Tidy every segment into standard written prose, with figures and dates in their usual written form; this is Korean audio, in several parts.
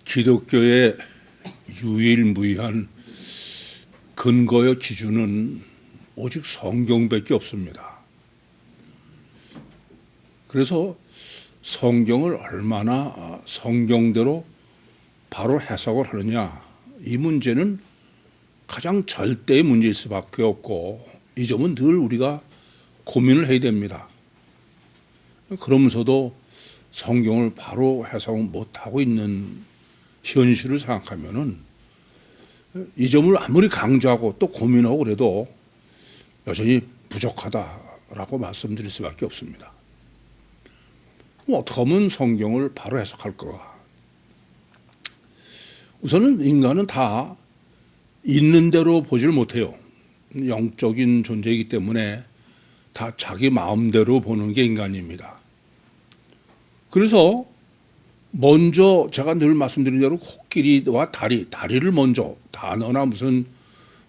기독교의 유일무이한 근거의 기준은 오직 성경밖에 없습니다. 그래서 성경을 얼마나 성경대로 바로 해석을 하느냐, 이 문제는 가장 절대의 문제일 수밖에 없고, 이 점은 늘 우리가 고민을 해야 됩니다. 그러면서도 성경을 바로 해석을 못하고 있는 현실을 생각하면은 이 점을 아무리 강조하고 또 고민하고 그래도 여전히 부족하다라고 말씀드릴 수밖에 없습니다. 어떻게 하면 성경을 바로 해석할까? 우선은 인간은 다 있는 대로 보질 못해요. 영적인 존재이기 때문에 다 자기 마음대로 보는 게 인간입니다. 그래서 먼저 제가 늘 말씀드린 대로 코끼리와 다리를 먼저, 단어나 무슨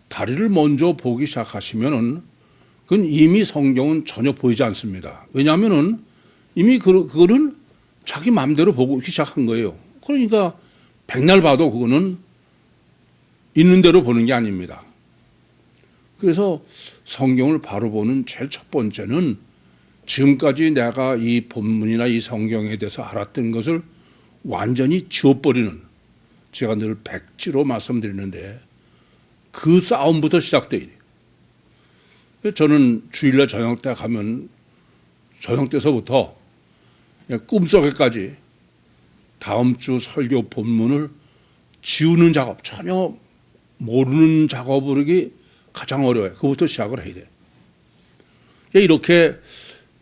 다리를 먼저 보기 시작하시면은 그건 이미 성경은 전혀 보이지 않습니다. 왜냐하면은 이미 그거는 자기 마음대로 보고 시작한 거예요. 그러니까 백날 봐도 그거는 있는 대로 보는 게 아닙니다. 그래서 성경을 바로 보는 제일 첫 번째는 지금까지 내가 이 본문이나 이 성경에 대해서 알았던 것을 완전히 지워버리는, 제가 늘 백지로 말씀드리는데 그 싸움부터 시작돼요. 저는 주일날 저녁 때 가면 저녁 때서부터 꿈속에까지 다음 주 설교 본문을 지우는 작업, 전혀 모르는 작업을 하기 가장 어려워요. 그것부터 시작을 해야 돼요. 이렇게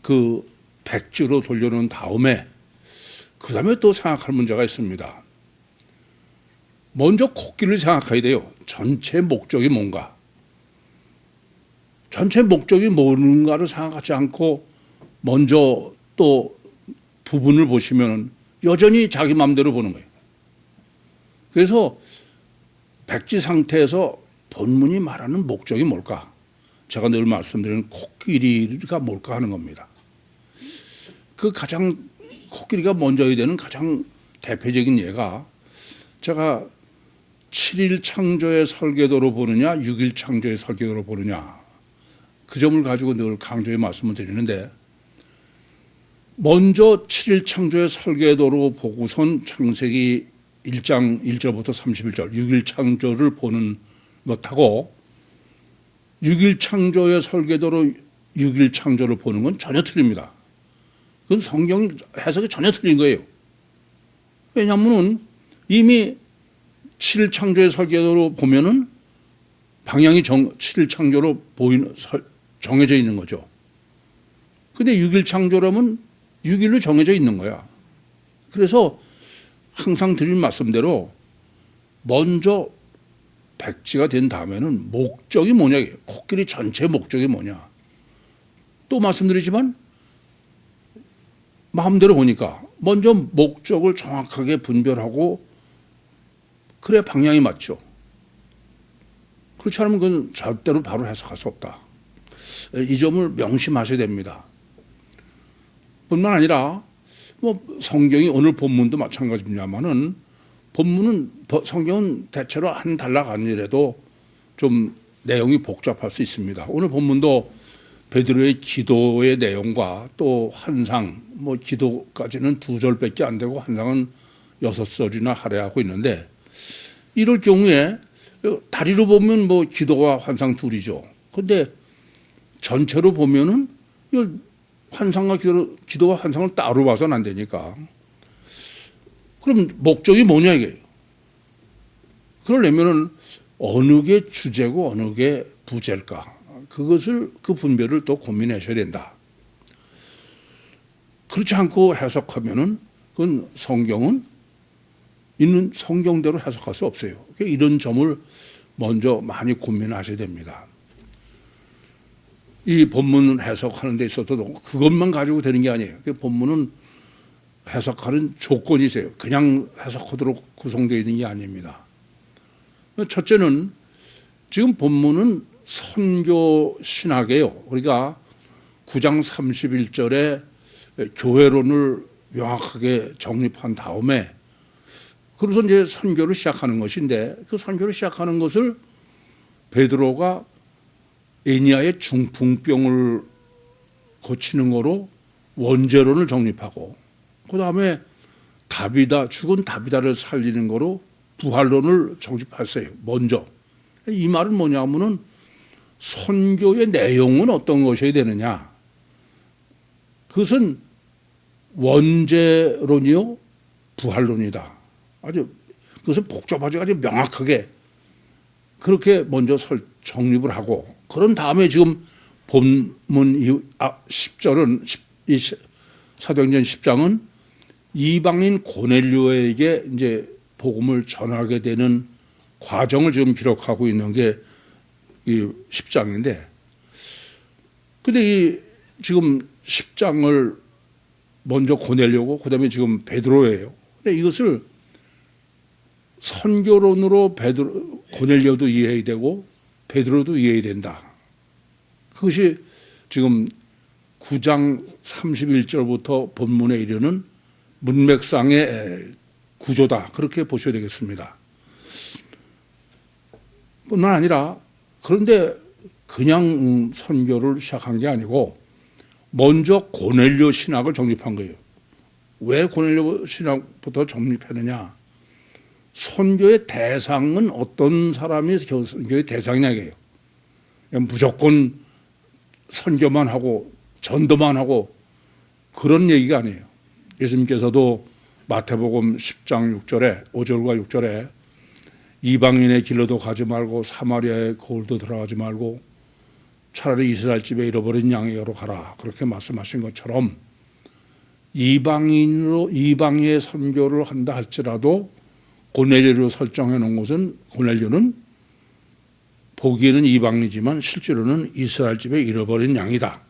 그 백지로 돌려놓은 다음에 그 다음에 또 생각할 문제가 있습니다. 먼저 코끼리를 생각해야 돼요. 전체 목적이 뭔가. 전체 목적이 뭔가를 생각하지 않고 먼저 또 부분을 보시면 여전히 자기 마음대로 보는 거예요. 그래서 백지 상태에서 본문이 말하는 목적이 뭘까? 제가 늘 말씀드리는 코끼리가 뭘까 하는 겁니다. 그 가장 코끼리가 먼저야 되는 가장 대표적인 예가, 제가 7일 창조의 설계도로 보느냐 6일 창조의 설계도로 보느냐, 그 점을 가지고 늘 강조해 말씀을 드리는데, 먼저 7일 창조의 설계도로 보고선 창세기 1장 1절부터 31절 6일 창조를 보는 것하고 6일 창조의 설계도로 6일 창조를 보는 건 전혀 틀립니다. 그건 성경 해석이 전혀 틀린 거예요. 왜냐하면 이미 7일 창조의 설계도로 보면은 방향이 7일 창조로 정해져 있는 거죠. 근데 6일 창조라면 6일로 정해져 있는 거야. 그래서 항상 드린 말씀대로 먼저 백지가 된 다음에는 목적이 뭐냐, 코끼리 전체 목적이 뭐냐. 또 말씀드리지만 마음대로 보니까 먼저 목적을 정확하게 분별하고 그래야 방향이 맞죠. 그렇지 않으면 그건 절대로 바로 해석할 수 없다. 이 점을 명심하셔야 됩니다. 뿐만 아니라 뭐 성경이 오늘 본문도 마찬가지입니다만은 본문은 성경은 대체로 한 단락 아니라도 좀 내용이 복잡할 수 있습니다. 오늘 본문도 베드로의 기도의 내용과 또 환상, 뭐 기도까지는 2절밖에 안 되고 환상은 6절이나 할애하고 있는데, 이럴 경우에 다리로 보면 뭐 기도와 환상 둘이죠. 그런데 전체로 보면은 환상과 기도와 환상을 따로 봐서는 안 되니까. 그럼 목적이 뭐냐 이게. 그러려면은 어느 게 주제고 어느 게 부제일까, 그 분별을 또 고민하셔야 된다. 그렇지 않고 해석하면은 그건 성경은 있는 성경대로 해석할 수 없어요. 이런 점을 먼저 많이 고민하셔야 됩니다. 이 본문 해석하는 데 있어서도 그것만 가지고 되는 게 아니에요. 본문은 해석하는 조건이 있어요. 그냥 해석하도록 구성되어 있는 게 아닙니다. 첫째는 지금 본문은 선교 신학이에요. 그러니까 9장 31절에 교회론을 명확하게 정립한 다음에 그래서 이제 선교를 시작하는 것인데 그 선교를 시작하는 것을 베드로가 애니아의 중풍병을 고치는 거로 원죄론을 정립하고 그다음에 죽은 다비다를 살리는 거로 부활론을 정립했어요. 먼저. 이 말은 뭐냐면은 선교의 내용은 어떤 것이어야 되느냐. 그것은 원죄론이요 부활론이다. 그것은 복잡하지 아주 명확하게 그렇게 먼저 정립을 하고 그런 다음에 지금 본문 10절은 사도행전 10장은 이방인 고넬료에게 이제 복음을 전하게 되는 과정을 지금 기록하고 있는 게 이 10장인데 근데 이 지금 10장을 먼저 고넬료고 그다음에 지금 베드로예요. 근데 이것을 선교론으로 고넬료도 이해해야 되고 베드로도 이해해야 된다. 그것이 지금 9장 31절부터 본문에 이르는 문맥상의 구조다. 그렇게 보셔야 되겠습니다. 뿐만 아니라 그런데 그냥 선교를 시작한 게 아니고 먼저 고넬료 신학을 정립한 거예요. 왜 고넬료 신학부터 정립했느냐. 선교의 대상은 어떤 사람이 선교의 대상이냐 이게요. 무조건 선교만 하고 전도만 하고 그런 얘기가 아니에요. 예수님께서도 마태복음 10장 6절에 5절과 6절에 이방인의 길로도 가지 말고 사마리아의 거울도 들어가지 말고 차라리 이스라엘 집에 잃어버린 양에게로 가라. 그렇게 말씀하신 것처럼 이방의 선교를 한다 할지라도 고넬료로 설정해 놓은 것은 고넬료는 보기에는 이방이지만 실제로는 이스라엘 집에 잃어버린 양이다.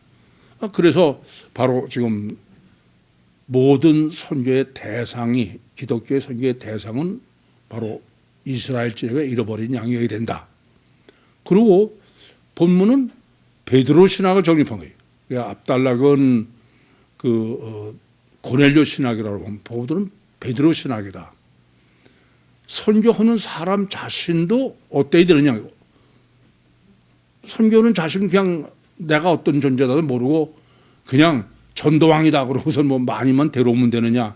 그래서 바로 지금 모든 선교의 대상이 기독교의 선교의 대상은 바로 이스라엘 집에 잃어버린 양이어야 된다. 그리고 본문은 베드로 신학을 정립한 거예요. 그러니까 압달락은 고넬료 신학이라고 하면 보들은 베드로 신학이다. 선교하는 사람 자신도 어때야 되느냐. 선교는 자신 그냥 내가 어떤 존재다도 모르고 그냥 전도왕이다 그러고서 뭐 많이만 데려오면 되느냐.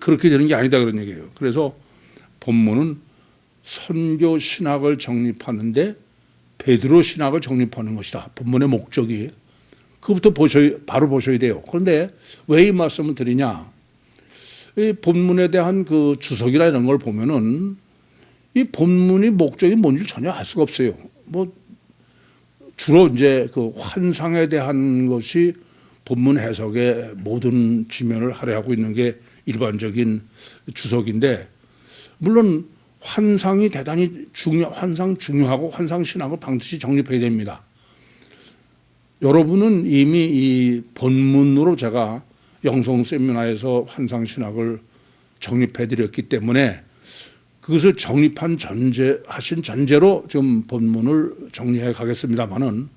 그렇게 되는 게 아니다 그런 얘기예요. 그래서 본문은 선교 신학을 정립하는데 베드로 신학을 정립하는 것이다. 본문의 목적이. 그것부터 바로 보셔야 돼요. 그런데 왜 이 말씀을 드리냐. 이 본문에 대한 그 주석이나 이런 걸 보면은 이 본문의 목적이 뭔지 전혀 알 수가 없어요. 뭐 주로 이제 그 환상에 대한 것이 본문 해석의 모든 지면을 할애하고 있는 게 일반적인 주석인데 물론 환상이 대단히 환상 중요하고 환상 신학을 반드시 정립해야 됩니다. 여러분은 이미 이 본문으로 제가 영성 세미나에서 환상 신학을 정립해 드렸기 때문에 그것을 하신 전제로 지금 본문을 정리해 가겠습니다만은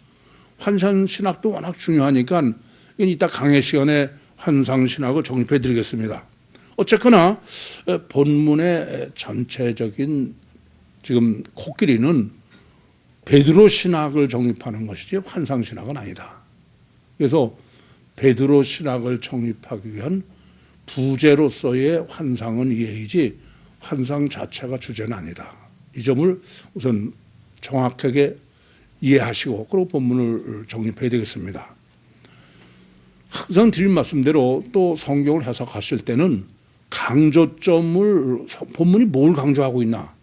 환상 신학도 워낙 중요하니까 이따 강의 시간에 환상 신학을 정립해 드리겠습니다. 어쨌거나 본문의 전체적인 지금 코끼리는 베드로 신학을 정립하는 것이지 환상 신학은 아니다. 그래서 베드로 신학을 정립하기 위한 부재로서의 환상은 이해이지 환상 자체가 주제는 아니다. 이 점을 우선 정확하게 이해하시고 그리고 본문을 정립해야 되겠습니다. 항상 드린 말씀대로 또 성경을 해석하실 때는 강조점을 본문이 뭘 강조하고 있나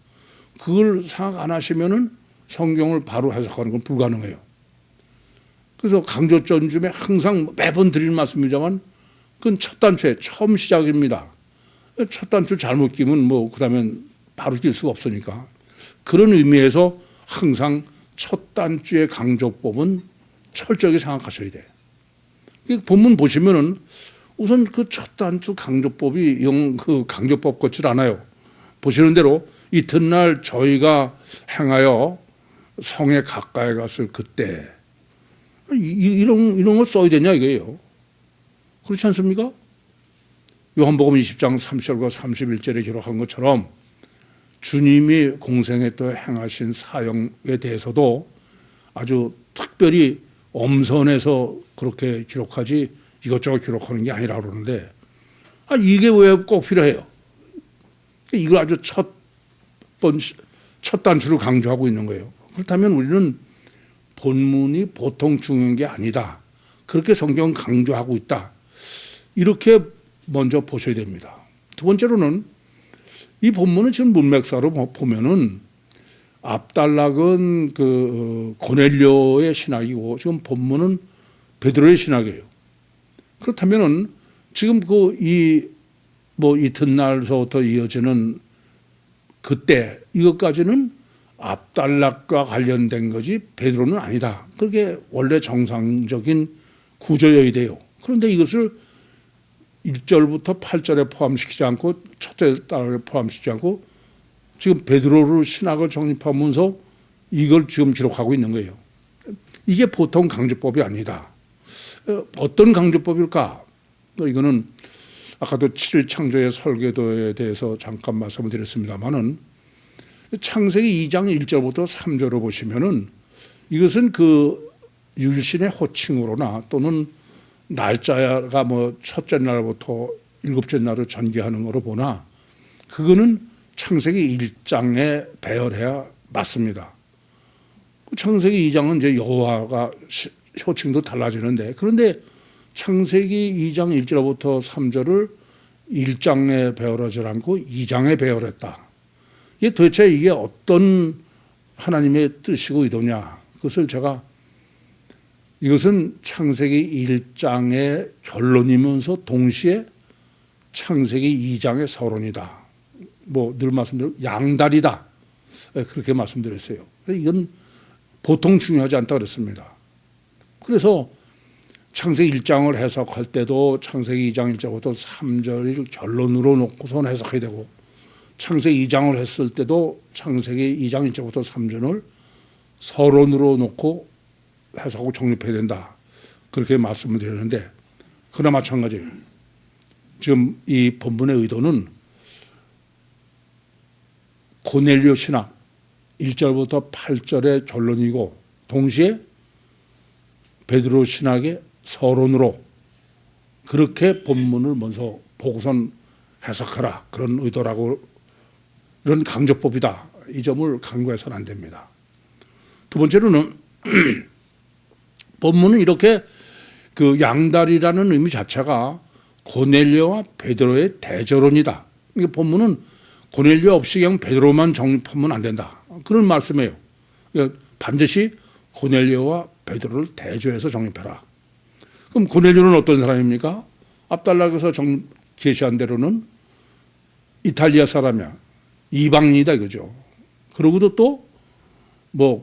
그걸 생각 안 하시면은 성경을 바로 해석하는 건 불가능해요. 그래서 강조점 중에 항상 매번 드리는 말씀이지만 그건 첫 단추에 처음 시작입니다. 첫 단추 잘못 끼면 뭐 그다음엔 바로 낄 수가 없으니까 그런 의미에서 항상 첫 단추의 강조법은 철저하게 생각하셔야 돼요. 본문 보시면은 우선 그 첫 단추 강조법이 그 강조법 같지 않아요. 보시는 대로 이튿날 저희가 행하여 성에 가까이 갔을 그때 이런 걸 써야 되냐 이거예요. 그렇지 않습니까? 요한복음 20장 30절과 31절에 기록한 것처럼 주님이 공생에 또 행하신 사역에 대해서도 아주 특별히 엄선해서 그렇게 기록하지 이것저것 기록하는 게 아니라 그러는데 이게 왜 꼭 필요해요? 이걸 아주 첫 단추로 강조하고 있는 거예요. 그렇다면 우리는 본문이 보통 중요한 게 아니다. 그렇게 성경은 강조하고 있다. 이렇게 먼저 보셔야 됩니다. 두 번째로는 이 본문은 지금 문맥사로 보면은 압달락은 고넬료의 신학이고 지금 본문은 베드로의 신학이에요. 그렇다면은 지금 이 이튿날서부터 이어지는 그때 이것까지는 압달락과 관련된 거지 베드로는 아니다. 그게 원래 정상적인 구조여야 돼요. 그런데 이것을 1절부터 8절에 포함시키지 않고 첫째 달에 포함시키지 않고 지금 베드로를 신학을 정립하면서 이걸 지금 기록하고 있는 거예요. 이게 보통 강조법이 아니다. 어떤 강조법일까? 이거는 아까도 7일 창조의 설계도에 대해서 잠깐 말씀을 드렸습니다만은 창세기 2장 1절부터 3절을 보시면은 이것은 율신의 호칭으로나 또는 날짜가 첫째 날부터 일곱째 날을 전개하는 거로 보나 그거는 창세기 1장에 배열해야 맞습니다. 창세기 2장은 이제 여호와가 호칭도 달라지는데 그런데 창세기 2장 1절부터 3절을 1장에 배열하지 않고 2장에 배열했다. 이게 도대체 이게 어떤 하나님의 뜻이고 의도냐. 그것을 제가 이것은 창세기 1장의 결론이면서 동시에 창세기 2장의 서론이다. 늘 말씀드린 양다리다. 그렇게 말씀드렸어요. 이건 보통 중요하지 않다 그랬습니다. 그래서 창세기 1장을 해석할 때도 창세기 2장 1절부터 3절을 결론으로 놓고선 해석해야 되고 창세기 2장을 했을 때도 창세기 2장 1절부터 3절을 서론으로 놓고 해석하고 정립해야 된다. 그렇게 말씀을 드렸는데 그러나 마찬가지예요. 지금 이 본문의 의도는 고넬료 신학 1절부터 8절의 결론이고 동시에 베드로 신학의 서론으로 그렇게 본문을 먼저 보고선 해석하라. 그런 의도라고 이런 강조법이다. 이 점을 강구해서는 안 됩니다. 두 번째로는 본문은 이렇게 양다리라는 의미 자체가 고넬료와 베드로의 대저론이다. 그러니까 본문은 고넬료 없이 그냥 베드로만 정립하면 안 된다. 그런 말씀이에요. 그러니까 반드시 고넬료와 베드로를 대조해서 정립해라. 그럼 고넬료는 어떤 사람입니까? 압달락에서 계시한 대로는 이탈리아 사람이야. 이방인이다 이거죠. 그러고도 또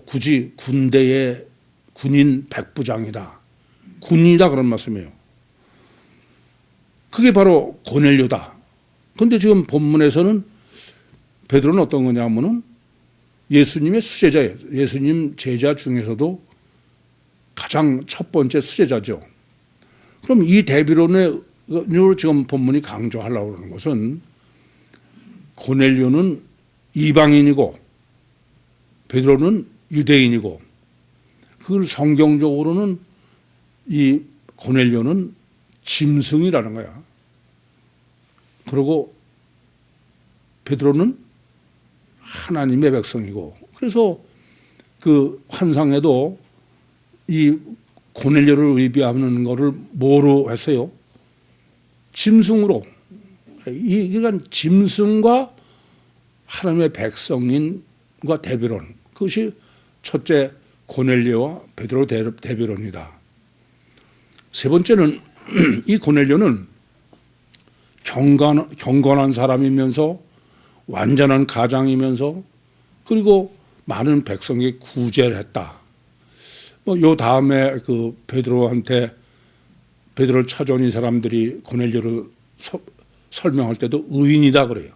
굳이 군대의 군인 백부장이다. 군인이다 그런 말씀이에요. 그게 바로 고넬료다. 그런데 지금 본문에서는 베드로는 어떤 거냐면은 예수님의 수제자예요. 예수님 제자 중에서도 가장 첫 번째 수제자죠. 그럼 이 대비론을 지금 본문이 강조하려고 하는 것은 고넬료는 이방인이고 베드로는 유대인이고 그걸 성경적으로는 이 고넬료는 짐승이라는 거야. 그리고 베드로는 하나님의 백성이고 그래서 그 환상에도 이 고넬료를 의미하는 것을 뭐로 했어요? 짐승으로. 그러니까 짐승과 하나님의 백성인과 대비론. 그것이 첫째 고넬료와 베드로 대비론이다. 세 번째는 이 고넬료는 경건한 사람이면서 완전한 가장이면서 그리고 많은 백성의 구제를 했다. 요 다음에 베드로를 찾아온 이 사람들이 고넬료를 설명할 때도 의인이다 그래요.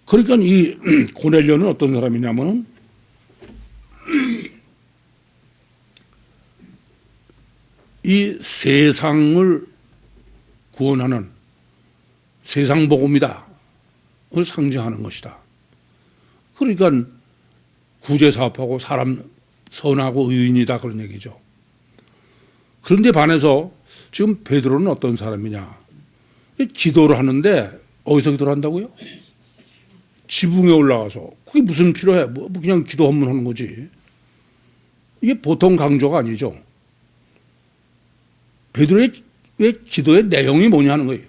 그러니까 이 고넬료는 어떤 사람이냐면은 이 세상을 구원하는 세상 복음이다 을 상징하는 것이다. 그러니까 구제 사업하고 사람 선하고 의인이다 그런 얘기죠. 그런데 반해서 지금 베드로는 어떤 사람이냐? 기도를 하는데 어디서 기도를 한다고요? 지붕에 올라가서. 그게 무슨 필요해? 뭐 그냥 기도 한번 하는 거지. 이게 보통 강조가 아니죠. 베드로의 기도의 내용이 뭐냐 하는 거예요.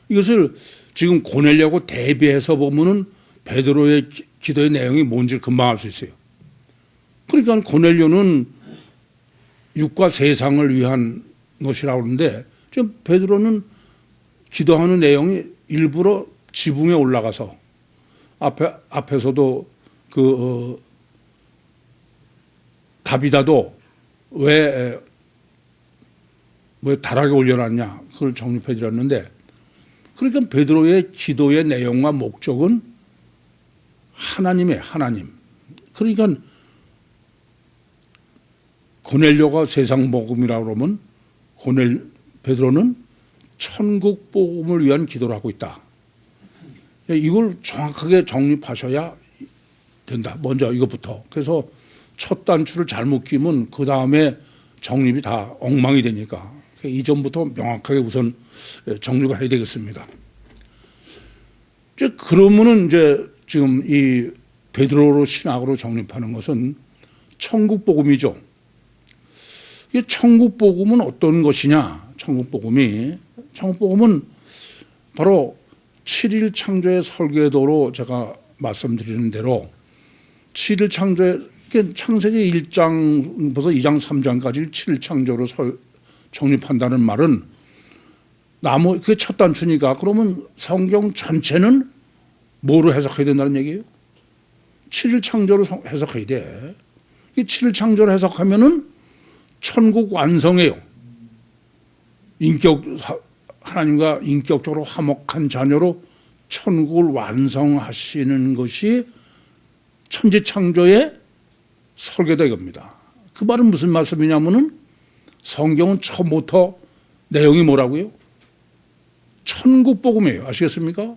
이것을 지금 고넬료하고 대비해서 보면은 베드로의 기도의 내용이 뭔지 금방 알 수 있어요. 그러니까 고넬료는 육과 세상을 위한 것이라고 하는데 지금 베드로는 기도하는 내용이 일부러 지붕에 올라가서 앞에서도 다비다도 왜 다락에 올려놨냐 그걸 정립해 드렸는데 그러니까 베드로의 기도의 내용과 목적은 하나님. 그러니까 고넬료가 세상 복음이라고 그러면 베드로는 천국 복음을 위한 기도를 하고 있다. 이걸 정확하게 정립하셔야 된다. 먼저 이것부터. 그래서 첫 단추를 잘못 끼면 그 다음에 정립이 다 엉망이 되니까 이전부터 명확하게 우선 정립을 해야 되겠습니다. 그러면은 이제 지금 이 베드로로 신학으로 정립하는 것은 천국 복음이죠. 이 천국 복음은 어떤 것이냐? 천국 복음은 바로 7일 창조의 설계도로 제가 말씀드리는 대로 7일 창조의 창세기 1장 벌써 2장 3장까지 7일 창조로 정립한다는 말은 그게 첫 단추니까 그러면 성경 전체는 뭐로 해석해야 된다는 얘기예요? 7일 창조로 해석해야 돼. 이 7일 창조로 해석하면은 천국 완성이에요. 하나님과 인격적으로 화목한 자녀로 천국을 완성하시는 것이 천지 창조의 설계다 이겁니다. 그 말은 무슨 말씀이냐면은 성경은 처음부터 내용이 뭐라고요? 천국 복음이에요. 아시겠습니까?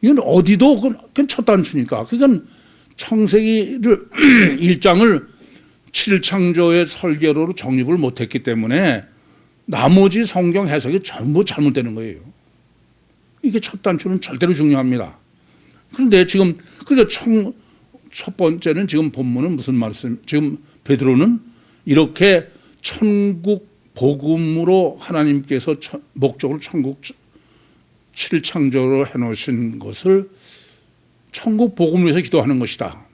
이건 어디도 그건 첫 단추니까. 그건 창세기를 1장을 7일 창조의 설계로로 정립을 못했기 때문에 나머지 성경 해석이 전부 잘못되는 거예요. 이게 첫 단추는 절대로 중요합니다. 그런데 지금 그러니까 첫 번째는 지금 본문은 무슨 말씀? 지금 베드로는 이렇게 천국 복음으로 하나님께서 목적으로 천국 7일 창조로 해놓으신 것을 천국 복음을 위해서 기도하는 것이다.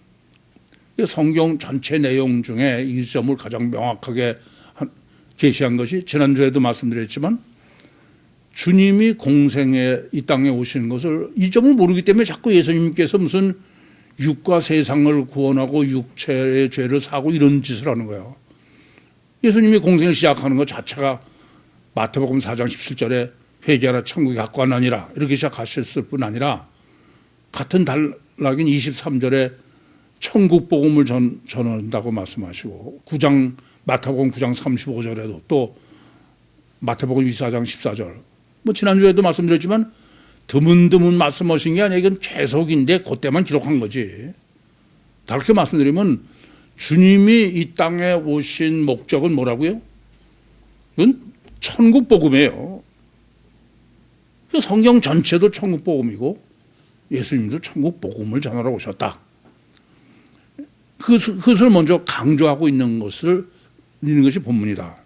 성경 전체 내용 중에 이 점을 가장 명확하게 계시한 것이 지난주에도 말씀드렸지만 주님이 공생에 이 땅에 오시는 것을 이 점을 모르기 때문에 자꾸 예수님께서 무슨 육과 세상을 구원하고 육체의 죄를 사고 이런 짓을 하는 거예요. 예수님이 공생을 시작하는 것 자체가 마태복음 4장 17절에 회개하라 천국이 가까웠나니라 이렇게 시작하셨을 뿐 아니라 같은 단락인 23절에 천국 복음을 전한다고 말씀하시고 마태복음 9장 35절에도 또 마태복음 24장 14절 뭐 지난주에도 말씀드렸지만 드문드문 말씀하신 게 아니라 이건 계속인데 그때만 기록한 거지. 다르게 말씀드리면 주님이 이 땅에 오신 목적은 뭐라고요? 이건 천국 복음이에요. 성경 전체도 천국 복음이고 예수님도 천국 복음을 전하러 오셨다. 그것을 먼저 강조하고 있는 것이 본문이다.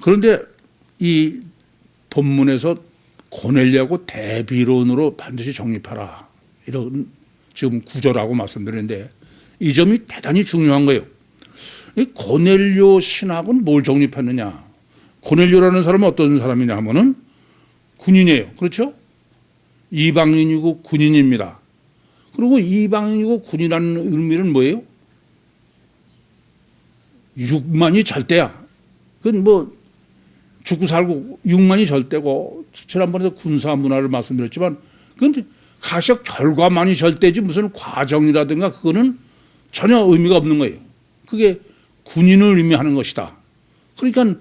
그런데 이 본문에서 고넬료하고 대비론으로 반드시 정립하라. 이런 지금 구절하고 말씀드렸는데 이 점이 대단히 중요한 거예요. 이 고넬료 신학은 뭘 정립했느냐. 고넬료라는 사람은 어떤 사람이냐 하면은 군인이에요. 그렇죠? 이방인이고 군인입니다. 그리고 이방인이고 군이라는 의미는 뭐예요? 육만이 절대야. 그건 뭐 죽고 살고 육만이 절대고 지난번에도 군사 문화를 말씀드렸지만 그건 가시적 결과만이 절대지 무슨 과정이라든가 그거는 전혀 의미가 없는 거예요. 그게 군인을 의미하는 것이다. 그러니까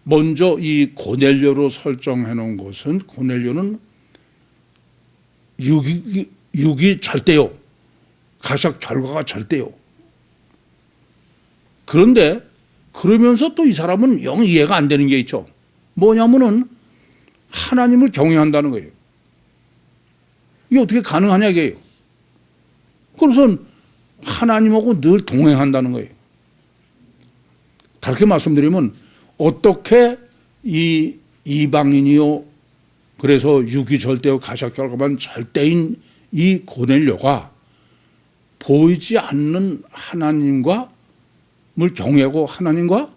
먼저 이 고넬료로 설정해 놓은 것은 고넬료는 육이 절대요. 가석 결과가 절대요. 그런데 그러면서 또 이 사람은 영 이해가 안 되는 게 있죠. 뭐냐면은 하나님을 경외한다는 거예요. 이게 어떻게 가능하냐 이게요. 그래서 하나님하고 늘 동행한다는 거예요. 다르게 말씀드리면 어떻게 이 이방인이요 그래서 육이 절대요 가석 결과만 절대인 이 고넬료가 보이지 않는 하나님과 을 경외하고 하나님과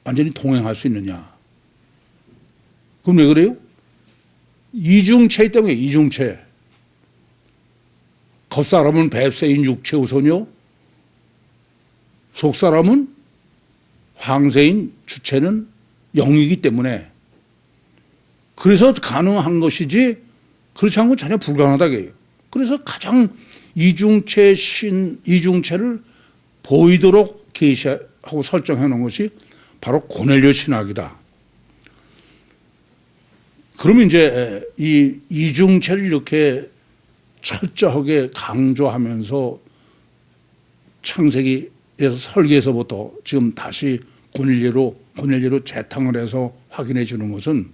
완전히 동행할 수 있느냐. 그럼 왜 그래요? 이중체 때문에 이중체. 겉사람은 뱁새인 육체 우선이요. 속사람은 황새인 주체는 영이기 때문에 그래서 가능한 것이지 그렇지 않고 전혀 불가능하다고 해요. 그래서 가장 이중체를 보이도록 계시하고 설정해 놓은 것이 바로 고넬료 신학이다. 그러면 이제 이 이중체를 이렇게 철저하게 강조하면서 창세기에서 설계에서부터 지금 다시 고넬료로 재탕을 해서 확인해 주는 것은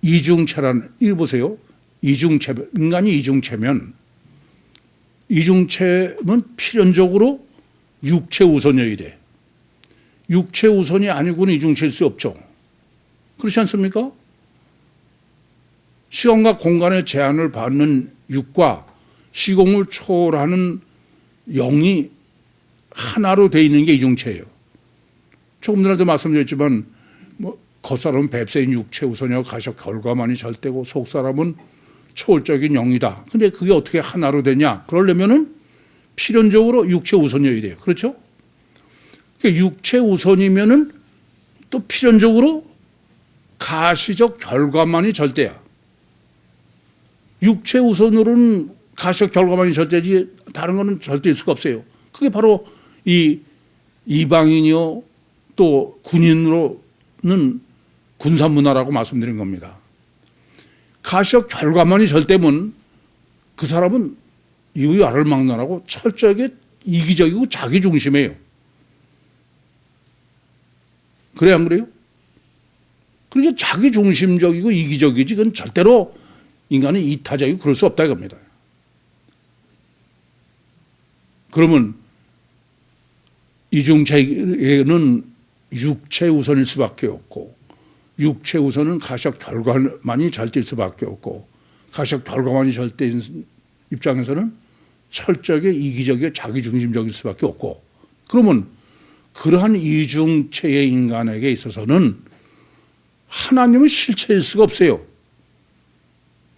이중체라는, 이거 보세요. 인간이 이중체면 필연적으로 육체 우선이어야 돼. 육체 우선이 아니고는 이중체일 수 없죠. 그렇지 않습니까? 시간과 공간의 제한을 받는 육과 시공을 초월하는 영이 하나로 되어 있는 게 이중체예요. 조금 전에도 말씀드렸지만 겉사람은 뱁새인 육체 우선이요 가석 결과만이 절대고 속사람은 초월적인 영이다. 근데 그게 어떻게 하나로 되냐? 그러려면은 필연적으로 육체 우선이어야 돼요. 그렇죠? 그러니까 육체 우선이면은 또 필연적으로 가시적 결과만이 절대야. 육체 우선으로는 가시적 결과만이 절대지 다른 거는 절대일 수가 없어요. 그게 바로 이 이방인이요 또 군인으로는 군사문화라고 말씀드린 겁니다. 가시적 결과만이 절대면 그 사람은 이의 알을 막론하고 철저하게 이기적이고 자기중심이에요. 그래요, 안 그래요? 그러니까 자기중심적이고 이기적이지 그건 절대로 인간은 이타적이고 그럴 수 없다 이겁니다. 그러면 이중체에는 육체 우선일 수밖에 없고 육체 우선은 가시적 결과만이 절대일 수밖에 없고 가시적 결과만이 절대인 입장에서는 철저하게 이기적이고 자기중심적일 수밖에 없고 그러면 그러한 이중체의 인간에게 있어서는 하나님은 실체일 수가 없어요.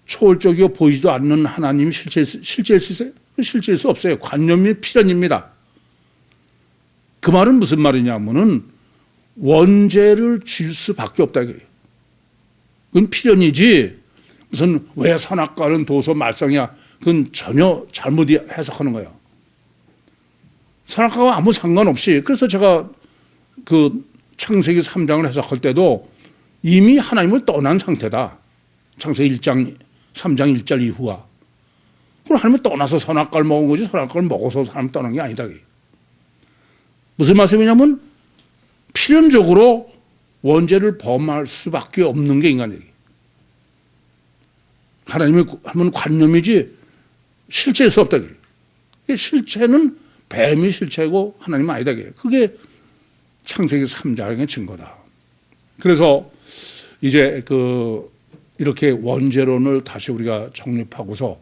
초월적이고 보이지도 않는 하나님이 실체일 수 있어요? 실체일 수 없어요. 관념이 필연입니다. 그 말은 무슨 말이냐면은 원죄를 질 수밖에 없다 이거예요. 그건 필연이지 무슨 왜 선악과는 도서 말썽이야. 그건 전혀 잘못 해석하는 거예요. 선악과와 아무 상관없이 그래서 제가 그 창세기 3장을 해석할 때도 이미 하나님을 떠난 상태다. 창세기 1장 3장 1절 이후가. 그럼 하나님을 떠나서 선악과를 먹은 거지 선악과를 먹어서 하나님 떠난 게 아니다. 무슨 말씀이냐면 필연적으로 원죄를 범할 수밖에 없는 게 인간이에요. 하나님의 하면 관념이지 실체일 수 없다. 실체는 뱀이 실체고 하나님은 아니다. 그게 창세기 3장의 증거다. 그래서 이제 이렇게 원죄론을 다시 우리가 정립하고서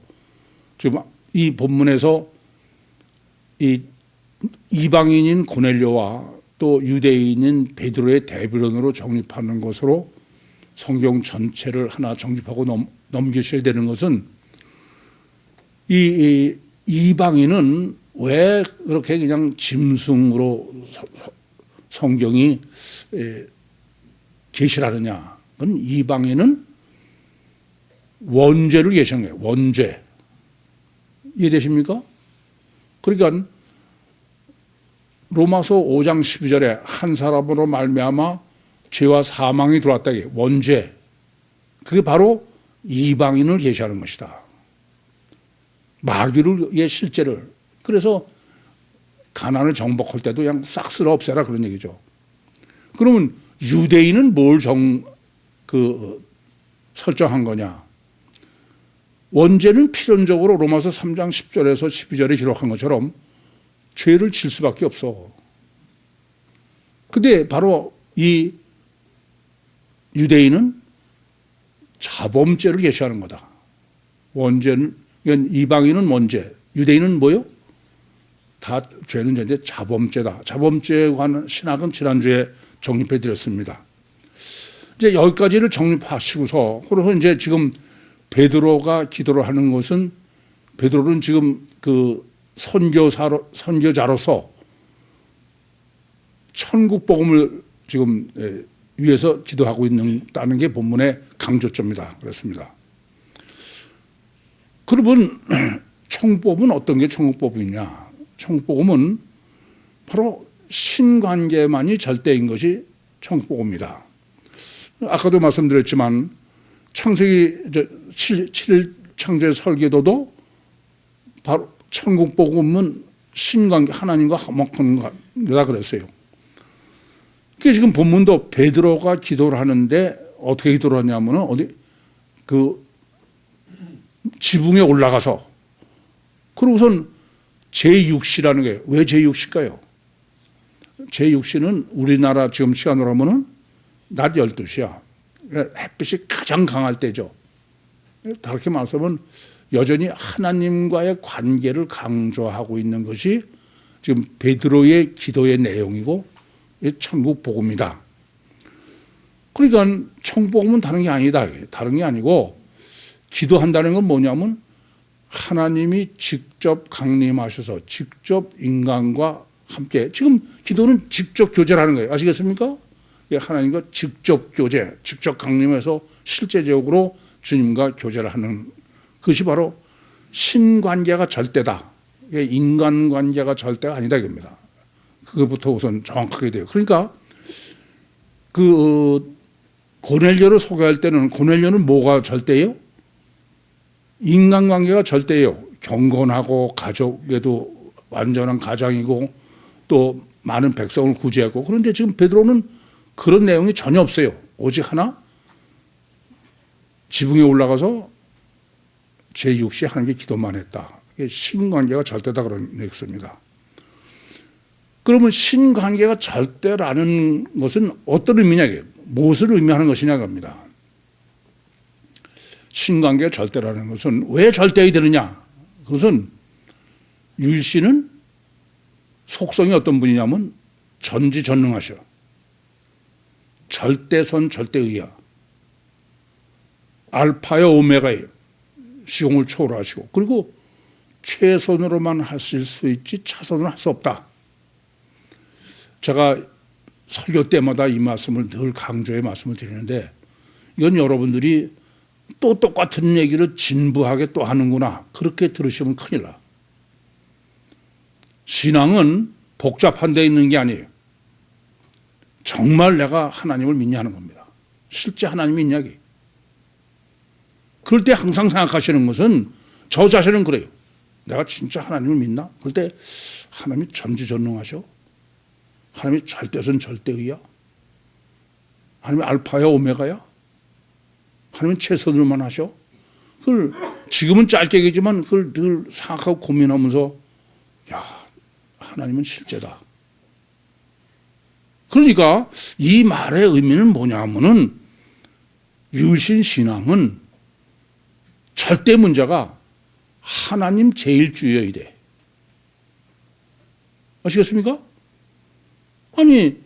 지금 이 본문에서 이 이방인인 고넬료와 또 유대인인 베드로의 대변론으로 정립하는 것으로 성경 전체를 하나 정립하고 넘기셔야 되는 것은 이 이방인은 왜 그렇게 그냥 짐승으로 성경이 계시를 하느냐. 그건 이방인은 원죄를 계시는 거예요. 원죄. 이해되십니까? 그러니까 로마서 5장 12절에 한 사람으로 말미암아 죄와 사망이 들어왔다. 원죄. 그게 바로 이방인을 계시하는 것이다. 마귀의 실제를. 그래서 가난을 정복할 때도 그냥 싹 쓸어 없애라 그런 얘기죠. 그러면 유대인은 뭘 설정한 거냐? 원죄는 필연적으로 로마서 3장 10절에서 12절에 기록한 것처럼 죄를 질 수밖에 없어. 근데 바로 이 유대인은 자범죄를 계시하는 거다. 원죄는, 이방인은 원죄, 유대인은 뭐요? 다 죄는 이제 자범죄다. 자범죄에 관한 신학은 지난주에 정립해 드렸습니다. 이제 여기까지를 정립하시고서, 그래서 이제 지금 베드로가 기도를 하는 것은, 베드로는 지금 그 선교자로서 천국 복음을 지금 위해서 기도하고 있다는 게 본문의 강조점이다. 그렇습니다. 그러면 천국복음은 어떤 게 천국복음이냐? 천국복음은 바로 신관계만이 절대인 것이 천국복음이다. 아까도 말씀드렸지만 창세기 7일 창조의 설계도도 바로 천국복음은 신관계, 하나님과 화목한 거다 그랬어요. 그게 지금 본문도 베드로가 기도를 하는데 어떻게 기도를 하냐면은 그 지붕에 올라가서, 그러고선 제6시라는 게 왜 제6시일까요? 제6시는 우리나라 지금 시간으로 하면은 낮 12시야. 햇빛이 가장 강할 때죠. 다르게 말하면 여전히 하나님과의 관계를 강조하고 있는 것이 지금 베드로의 기도의 내용이고 천국 복음이다. 그러니까 천국 복음은 다른 게 아니다. 다른 게 아니고 기도한다는 건 뭐냐면 하나님이 직접 강림하셔서 직접 인간과 함께, 지금 기도는 직접 교제를 하는 거예요. 아시겠습니까? 하나님과 직접 교제, 직접 강림해서 실제적으로 주님과 교제를 하는 그것이 바로 신관계가 절대다. 인간관계가 절대가 아니다 이겁니다. 그것부터 우선 정확하게 돼요. 그러니까 그 고넬료를 소개할 때는 고넬료는 뭐가 절대예요? 인간관계가 절대예요. 경건하고 가족에도 완전한 가장이고 또 많은 백성을 구제하고. 그런데 지금 베드로는 그런 내용이 전혀 없어요. 오직 하나, 지붕에 올라가서 제6시 하나님께 기도만 했다. 신관계가 절대다 그런 얘기입니다. 그러면 신관계가 절대라는 것은 어떤 의미냐, 무엇을 의미하는 것이냐 겁니다. 신관계가 절대라는 것은 왜 절대가 되느냐? 그것은 율씨는 속성이 어떤 분이냐면 전지전능하셔. 절대선 절대의야. 알파요 오메가예요. 시공을 초월하시고, 그리고 최선으로만 하실 수 있지 차선으로 할 수 없다. 제가 설교 때마다 이 말씀을 늘 강조해 말씀을 드리는데, 이건 여러분들이 또 똑같은 얘기를 진부하게 또 하는구나, 그렇게 들으시면 큰일 나. 신앙은 복잡한 데 있는 게 아니에요. 정말 내가 하나님을 믿냐 하는 겁니다. 실제 하나님 믿냐. 그럴 때 항상 생각하시는 것은, 저 자신은 그래요. 내가 진짜 하나님을 믿나? 그럴 때 하나님이 전지전능하셔? 하나님이 절대선 절대의야? 하나님이 알파야 오메가야? 하나님은 최선으로만 하셔? 그걸 지금은 짧게 얘기지만 그걸 늘 생각하고 고민하면서, 야, 하나님은 실제다. 그러니까 이 말의 의미는 뭐냐 하면은, 유신신앙은 절대 문제가 하나님 제일주의여야 돼. 아시겠습니까? 아니,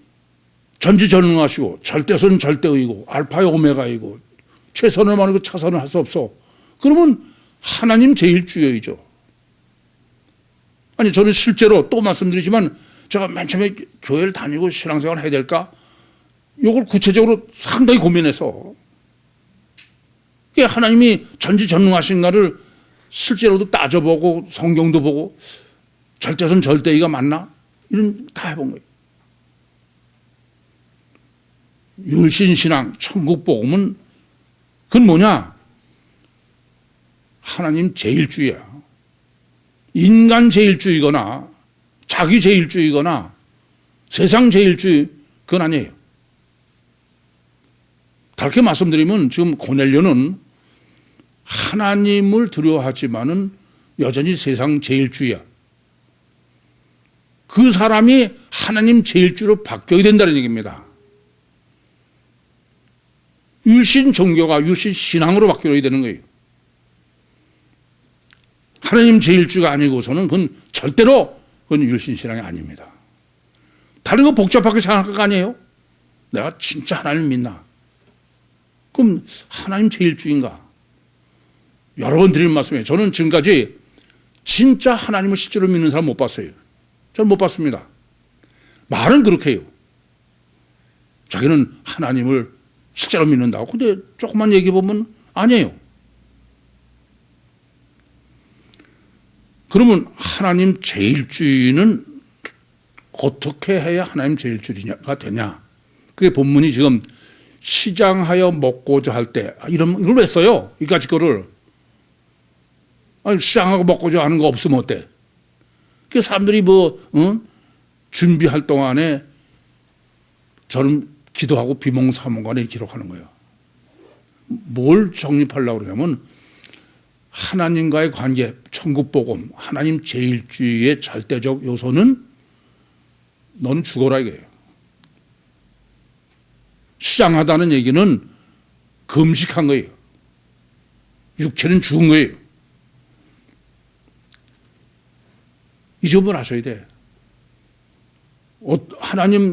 전지전능하시고 절대선 절대의고 알파요 오메가이고 최선을만 하고 차선을 할 수 없어. 그러면 하나님 제일주의이죠. 아니, 저는 실제로 또 말씀드리지만 제가 맨 처음에 교회를 다니고 신앙생활을 해야 될까? 이걸 구체적으로 상당히 고민해서, 하나님이 전지전능하신가를 실제로도 따져보고 성경도 보고 절대선 절대의가 맞나? 이런 다 해본 거예요. 율신신앙, 천국복음은 그건 뭐냐? 하나님 제일주의야. 인간 제일주의거나 자기 제일주의거나 세상 제일주의 그건 아니에요. 다르게 말씀드리면 지금 고넬료는 하나님을 두려워하지만은 여전히 세상 제일주의야. 그 사람이 하나님 제일주의로 바뀌어야 된다는 얘기입니다. 율신 종교가 율신 신앙으로 바뀌어야 되는 거예요. 하나님 제일주의가 아니고서는 그건 절대로 그건 율신 신앙이 아닙니다. 다른 거 복잡하게 생각할 거 아니에요? 내가 진짜 하나님 믿나? 그럼 하나님 제일주의인가? 여러 번 드리는 말씀이에요. 저는 지금까지 진짜 하나님을 실제로 믿는 사람 못 봤어요. 저는 못 봤습니다. 말은 그렇게 해요. 자기는 하나님을 실제로 믿는다고. 근데 조금만 얘기해 보면 아니에요. 그러면 하나님 제일주의는 어떻게 해야 하나님 제일주의가 되냐? 그게 본문이 지금 시장하여 먹고자 할 때 이걸 왜 써요? 이까지 거를. 아니, 시장하고 먹고자 하는 거 없으면 어때? 그 사람들이 준비할 동안에 저는 기도하고 비몽사몽간에 기록하는 거예요. 뭘 정립하려고 그러냐면 하나님과의 관계, 천국복음, 하나님 제일주의의 절대적 요소는 너는 죽어라 이거예요. 시장하다는 얘기는 금식한 거예요. 육체는 죽은 거예요. 이 점을 아셔야 돼.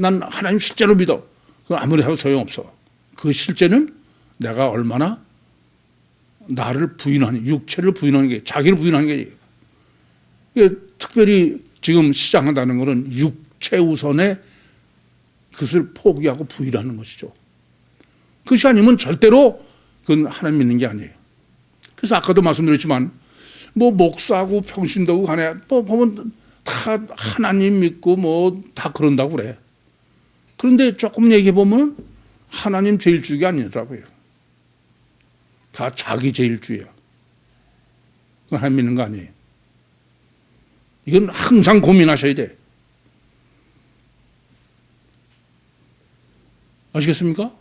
난 하나님 실제로 믿어. 그건 아무리 해도 소용없어. 그 실제는 내가 얼마나 나를 부인하는, 육체를 부인하는 게, 자기를 부인하는 게, 이게 특별히 지금 시장한다는 것은 육체 우선의 그것을 포기하고 부인하는 것이죠. 그것이 아니면 절대로 그건 하나님 믿는 게 아니에요. 그래서 아까도 말씀드렸지만, 목사고 평신도고 간에, 보면 다 하나님 믿고 다 그런다고 그래. 그런데 조금 얘기해보면 하나님 제일주의가 아니더라고요. 다 자기 제일주의야. 그건 하나님 믿는 거 아니에요. 이건 항상 고민하셔야 돼. 아시겠습니까?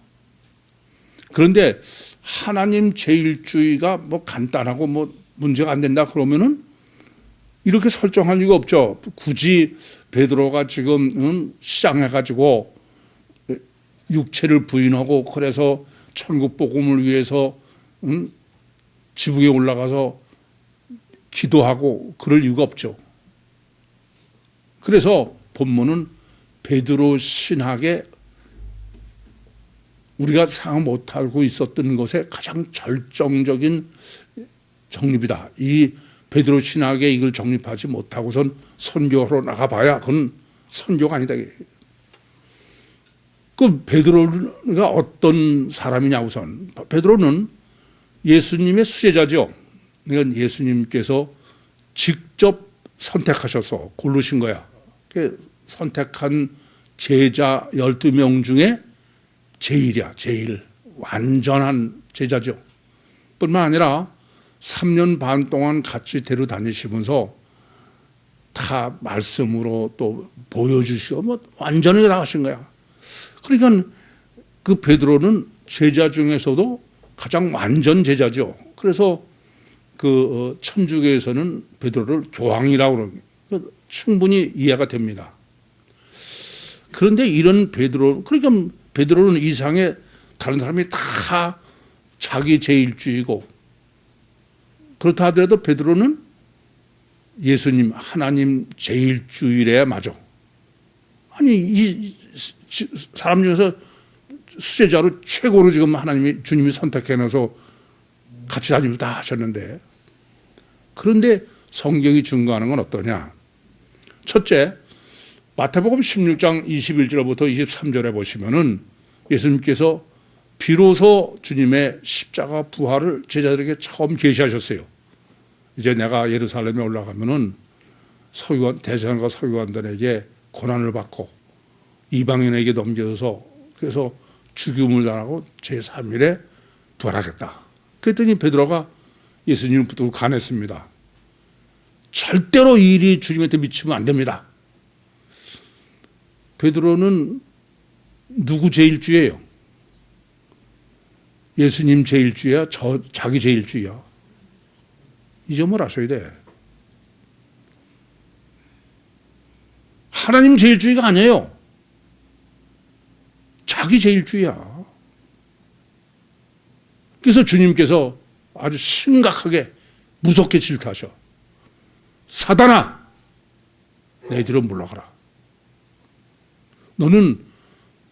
그런데 하나님 제일주의가 간단하고 문제가 안 된다 그러면은 이렇게 설정할 이유가 없죠. 굳이 베드로가 지금 시장해가지고 육체를 부인하고 그래서 천국 복음을 위해서 지붕에 올라가서 기도하고 그럴 이유가 없죠. 그래서 본문은 베드로 신학의 우리가 생각 못하고 있었던 것의 가장 절정적인 정립이다. 이 베드로 신학에 이걸 정립하지 못하고선 선교로 나가봐야 그건 선교가 아니다. 그 베드로가 어떤 사람이냐 우선. 베드로는 예수님의 수제자죠. 그러니까 예수님께서 직접 선택하셔서 고르신 거야. 선택한 제자 12명 중에 제일이야. 제일 완전한 제자죠. 뿐만 아니라 3년 반 동안 같이 데려다니시면서 다 말씀으로 또 보여주시고 완전히 나가신 거야. 그러니까 그 베드로는 제자 중에서도 가장 완전 제자죠. 그래서 그 천주교에서는 베드로를 교황이라고 그러고 충분히 이해가 됩니다. 그런데 이런 그러니까 베드로는 이상의 다른 사람이 다 자기 제일주의고 그렇다 하더라도 베드로는 예수님 하나님 제일주의래야 맞아. 아니 이 사람 중에서 수제자로 최고로 지금 주님이 선택해놔서 같이 다니면서 다 하셨는데 그런데 성경이 증거하는 건 어떠냐. 첫째, 마태복음 16장 21절부터 23절에 보시면은 예수님께서 비로소 주님의 십자가 부활을 제자들에게 처음 계시하셨어요. 이제 내가 예루살렘에 올라가면은 대제사장과 서기관들에게 고난을 받고 이방인에게 넘겨져서 그래서 죽임을 당하고 제3일에 부활하겠다. 그랬더니 베드로가 예수님을 붙들고 간했습니다. 절대로 이 일이 주님한테 미치면 안 됩니다. 베드로는 누구 제일주예요? 예수님 제일주야? 자기 제일주야? 이 점을 아셔야 돼. 하나님 제일주의가 아니에요. 자기 제일주의야. 그래서 주님께서 아주 심각하게 무섭게 질타하셔. 사단아, 내 뒤로 물러가라. 너는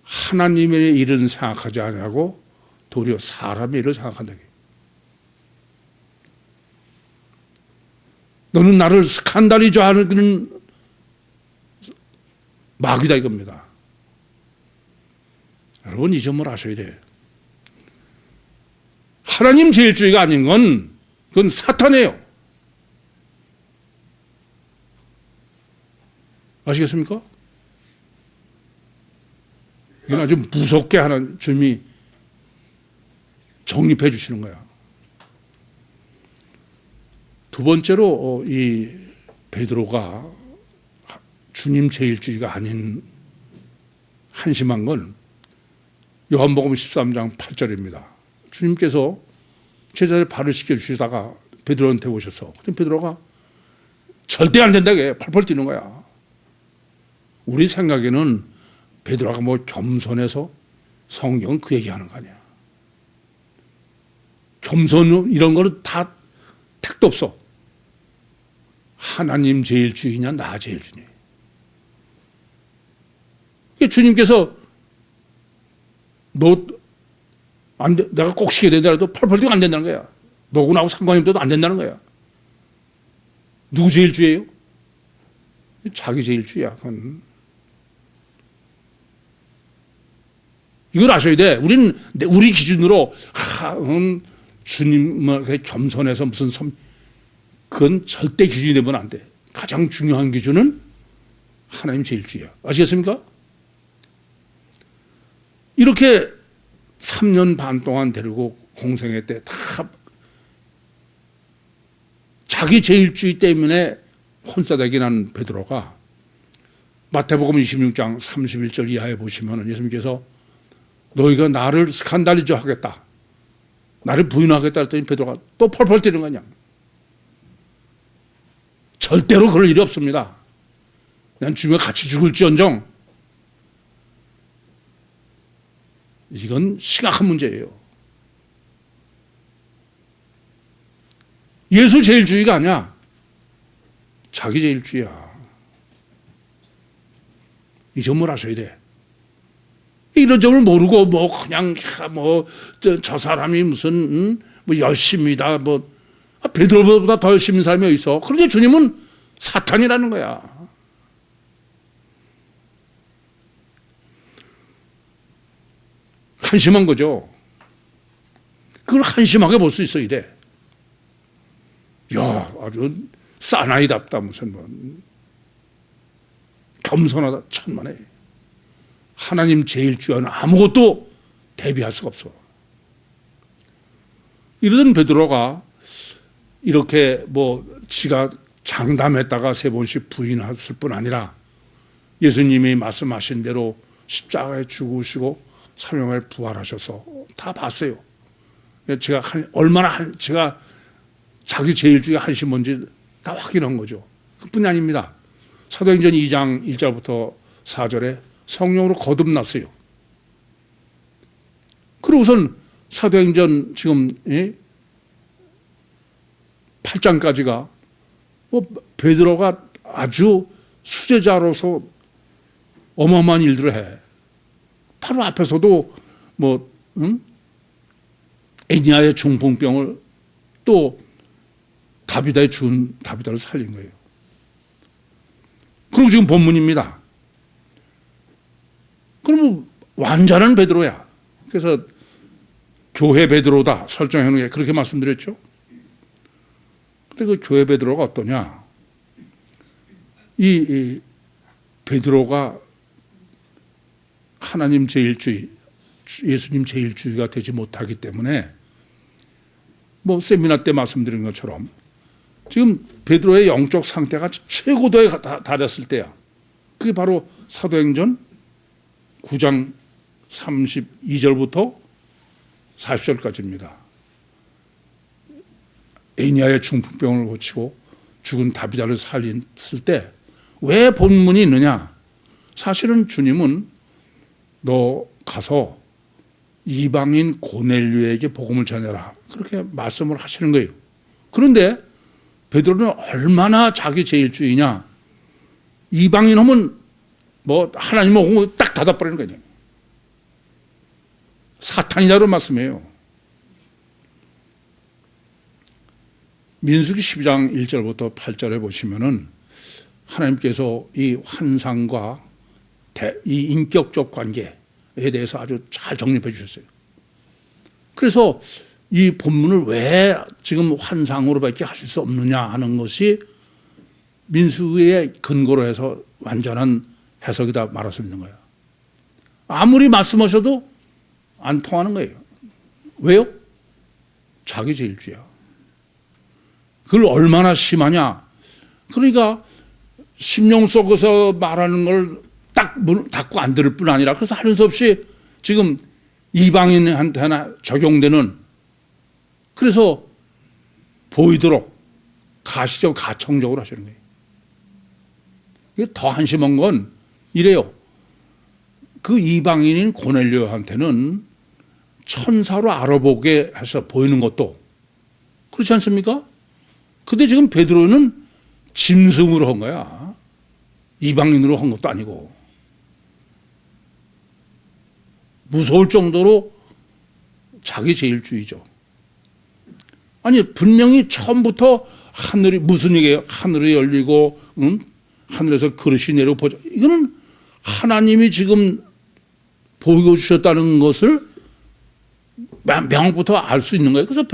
하나님의 일은 생각하지 않냐고 도리어 사람의 일을 생각한다. 너는 나를 스칸달리죠 하는 마귀다 이겁니다. 여러분 이 점을 아셔야 돼요. 하나님 제일주의가 아닌 건 그건 사탄이에요. 아시겠습니까? 이건 아주 무섭게 하는 주님이 정립해 주시는 거야. 두 번째로 이 베드로가 주님 제일주의가 아닌 한심한 건 요한복음 13장 8절입니다. 주님께서 제자들 발을 씻겨주시다가 베드로한테 오셔서 베드로가 절대 안 된다게 펄펄 뛰는 거야. 우리 생각에는 베드로가 뭐 겸손해서 성경은 그 얘기하는 거 아니야. 겸손 이런 거는 다 택도 없어. 하나님 제일주의냐 나 제일주의냐. 주님께서 너 안 돼, 내가 꼭 시켜야 된다고 펄펄 뛰고 안 된다는 거야. 너고 나하고 상관이 없어도 안 된다는 거야. 누구 제일주의예요? 자기 제일주의야. 그건. 이걸 아셔야 돼. 우리는 우리 기준으로 주님 겸손해서 무슨 그건 절대 기준이 되면 안 돼. 가장 중요한 기준은 하나님 제일주의야. 아시겠습니까? 이렇게 3년 반 동안 데리고 공생애 때 다 자기 제일주의 때문에 혼싸대기 난 베드로가 마태복음 26장 31절 이하에 보시면 예수님께서 너희가 나를 스칸달리죠 하겠다. 나를 부인하겠다 했더니 베드로가 또 펄펄 뛰는 거냐. 절대로 그럴 일이 없습니다. 난 주님과 같이 죽을지언정. 이건 심각한 문제예요. 예수 제일주의가 아니야. 자기 제일주의야. 이 점을 아셔야 돼. 이런 점을 모르고 그냥 저 사람이 무슨 열심이다 베드로보다 더 열심인 사람이 어디 있어. 그런데 주님은 사탄이라는 거야. 한심한 거죠. 그걸 한심하게 볼 수 있어 이래. 야, 아주 사나이답다 무슨 겸손하다 천만에. 하나님 제일주의는 아무것도 대비할 수가 없어. 이러던 베드로가 이렇게 지가 장담했다가 3번씩 부인했을 뿐 아니라 예수님이 말씀하신 대로 십자가에 죽으시고 3일만에 부활하셔서 다 봤어요. 제가 제가 자기 제일주의 한심한지 다 확인한 거죠. 그뿐이 아닙니다. 사도행전 2장 1절부터 4절에 성령으로 거듭났어요. 그러고선 사도행전 지금 8장까지가 베드로가 아주 수제자로서 어마어마한 일들을 해. 바로 앞에서도 애니아의 중풍병을 또 다비다의 죽은 다비다를 살린 거예요. 그리고 지금 본문입니다. 그러면 완전한 베드로야. 그래서 교회 베드로다 설정해 놓은 게 그렇게 말씀드렸죠. 근데 그 교회 베드로가 어떠냐? 이 베드로가 하나님 제일주의, 예수님 제일주의가 되지 못하기 때문에 뭐 세미나 때 말씀드린 것처럼 지금 베드로의 영적 상태가 최고도에 달했을 때야. 그게 바로 사도행전 9장 32절부터 40절까지입니다. 에니아의 중풍병을 고치고 죽은 다비다를 살렸을 때 왜 본문이 있느냐? 사실은 주님은 너 가서 이방인 고넬료에게 복음을 전해라. 그렇게 말씀을 하시는 거예요. 그런데 베드로는 얼마나 자기 제일주의냐. 이방인 하면 뭐 하나님 오고 딱 닫아버리는 거죠. 사탄이라고 말씀해요. 민수기 12장 1절부터 8절에 보시면은 하나님께서 이 환상과 이 인격적 관계에 대해서 아주 잘 정립해 주셨어요. 그래서 이 본문을 왜 지금 환상으로밖에 하실 수 없느냐 하는 것이 민수기의 근거로 해서 완전한 해석이다 말할 수 있는 거예요. 아무리 말씀하셔도 안 통하는 거예요. 왜요? 자기 제일주의야. 그걸 얼마나 심하냐. 그러니까 심령 속에서 말하는 걸 딱 문 닫고 안 들을 뿐 아니라 그래서 하는 수 없이 지금 이방인한테나 적용되는 그래서 보이도록 가시적 가청적으로 하시는 거예요. 이게 더 한심한 건 이래요. 그 이방인인 고넬료한테는 천사로 알아보게 해서 보이는 것도 그렇지 않습니까? 근데 지금 베드로는 짐승으로 한 거야. 이방인으로 한 것도 아니고. 무서울 정도로 자기 제일주의죠. 아니 분명히 처음부터 하늘이 무슨 얘기예요? 하늘이 열리고 하늘에서 그릇이 내려보자. 이거는 하나님이 지금 보여주셨다는 것을 명부터 알 수 있는 거예요. 그래서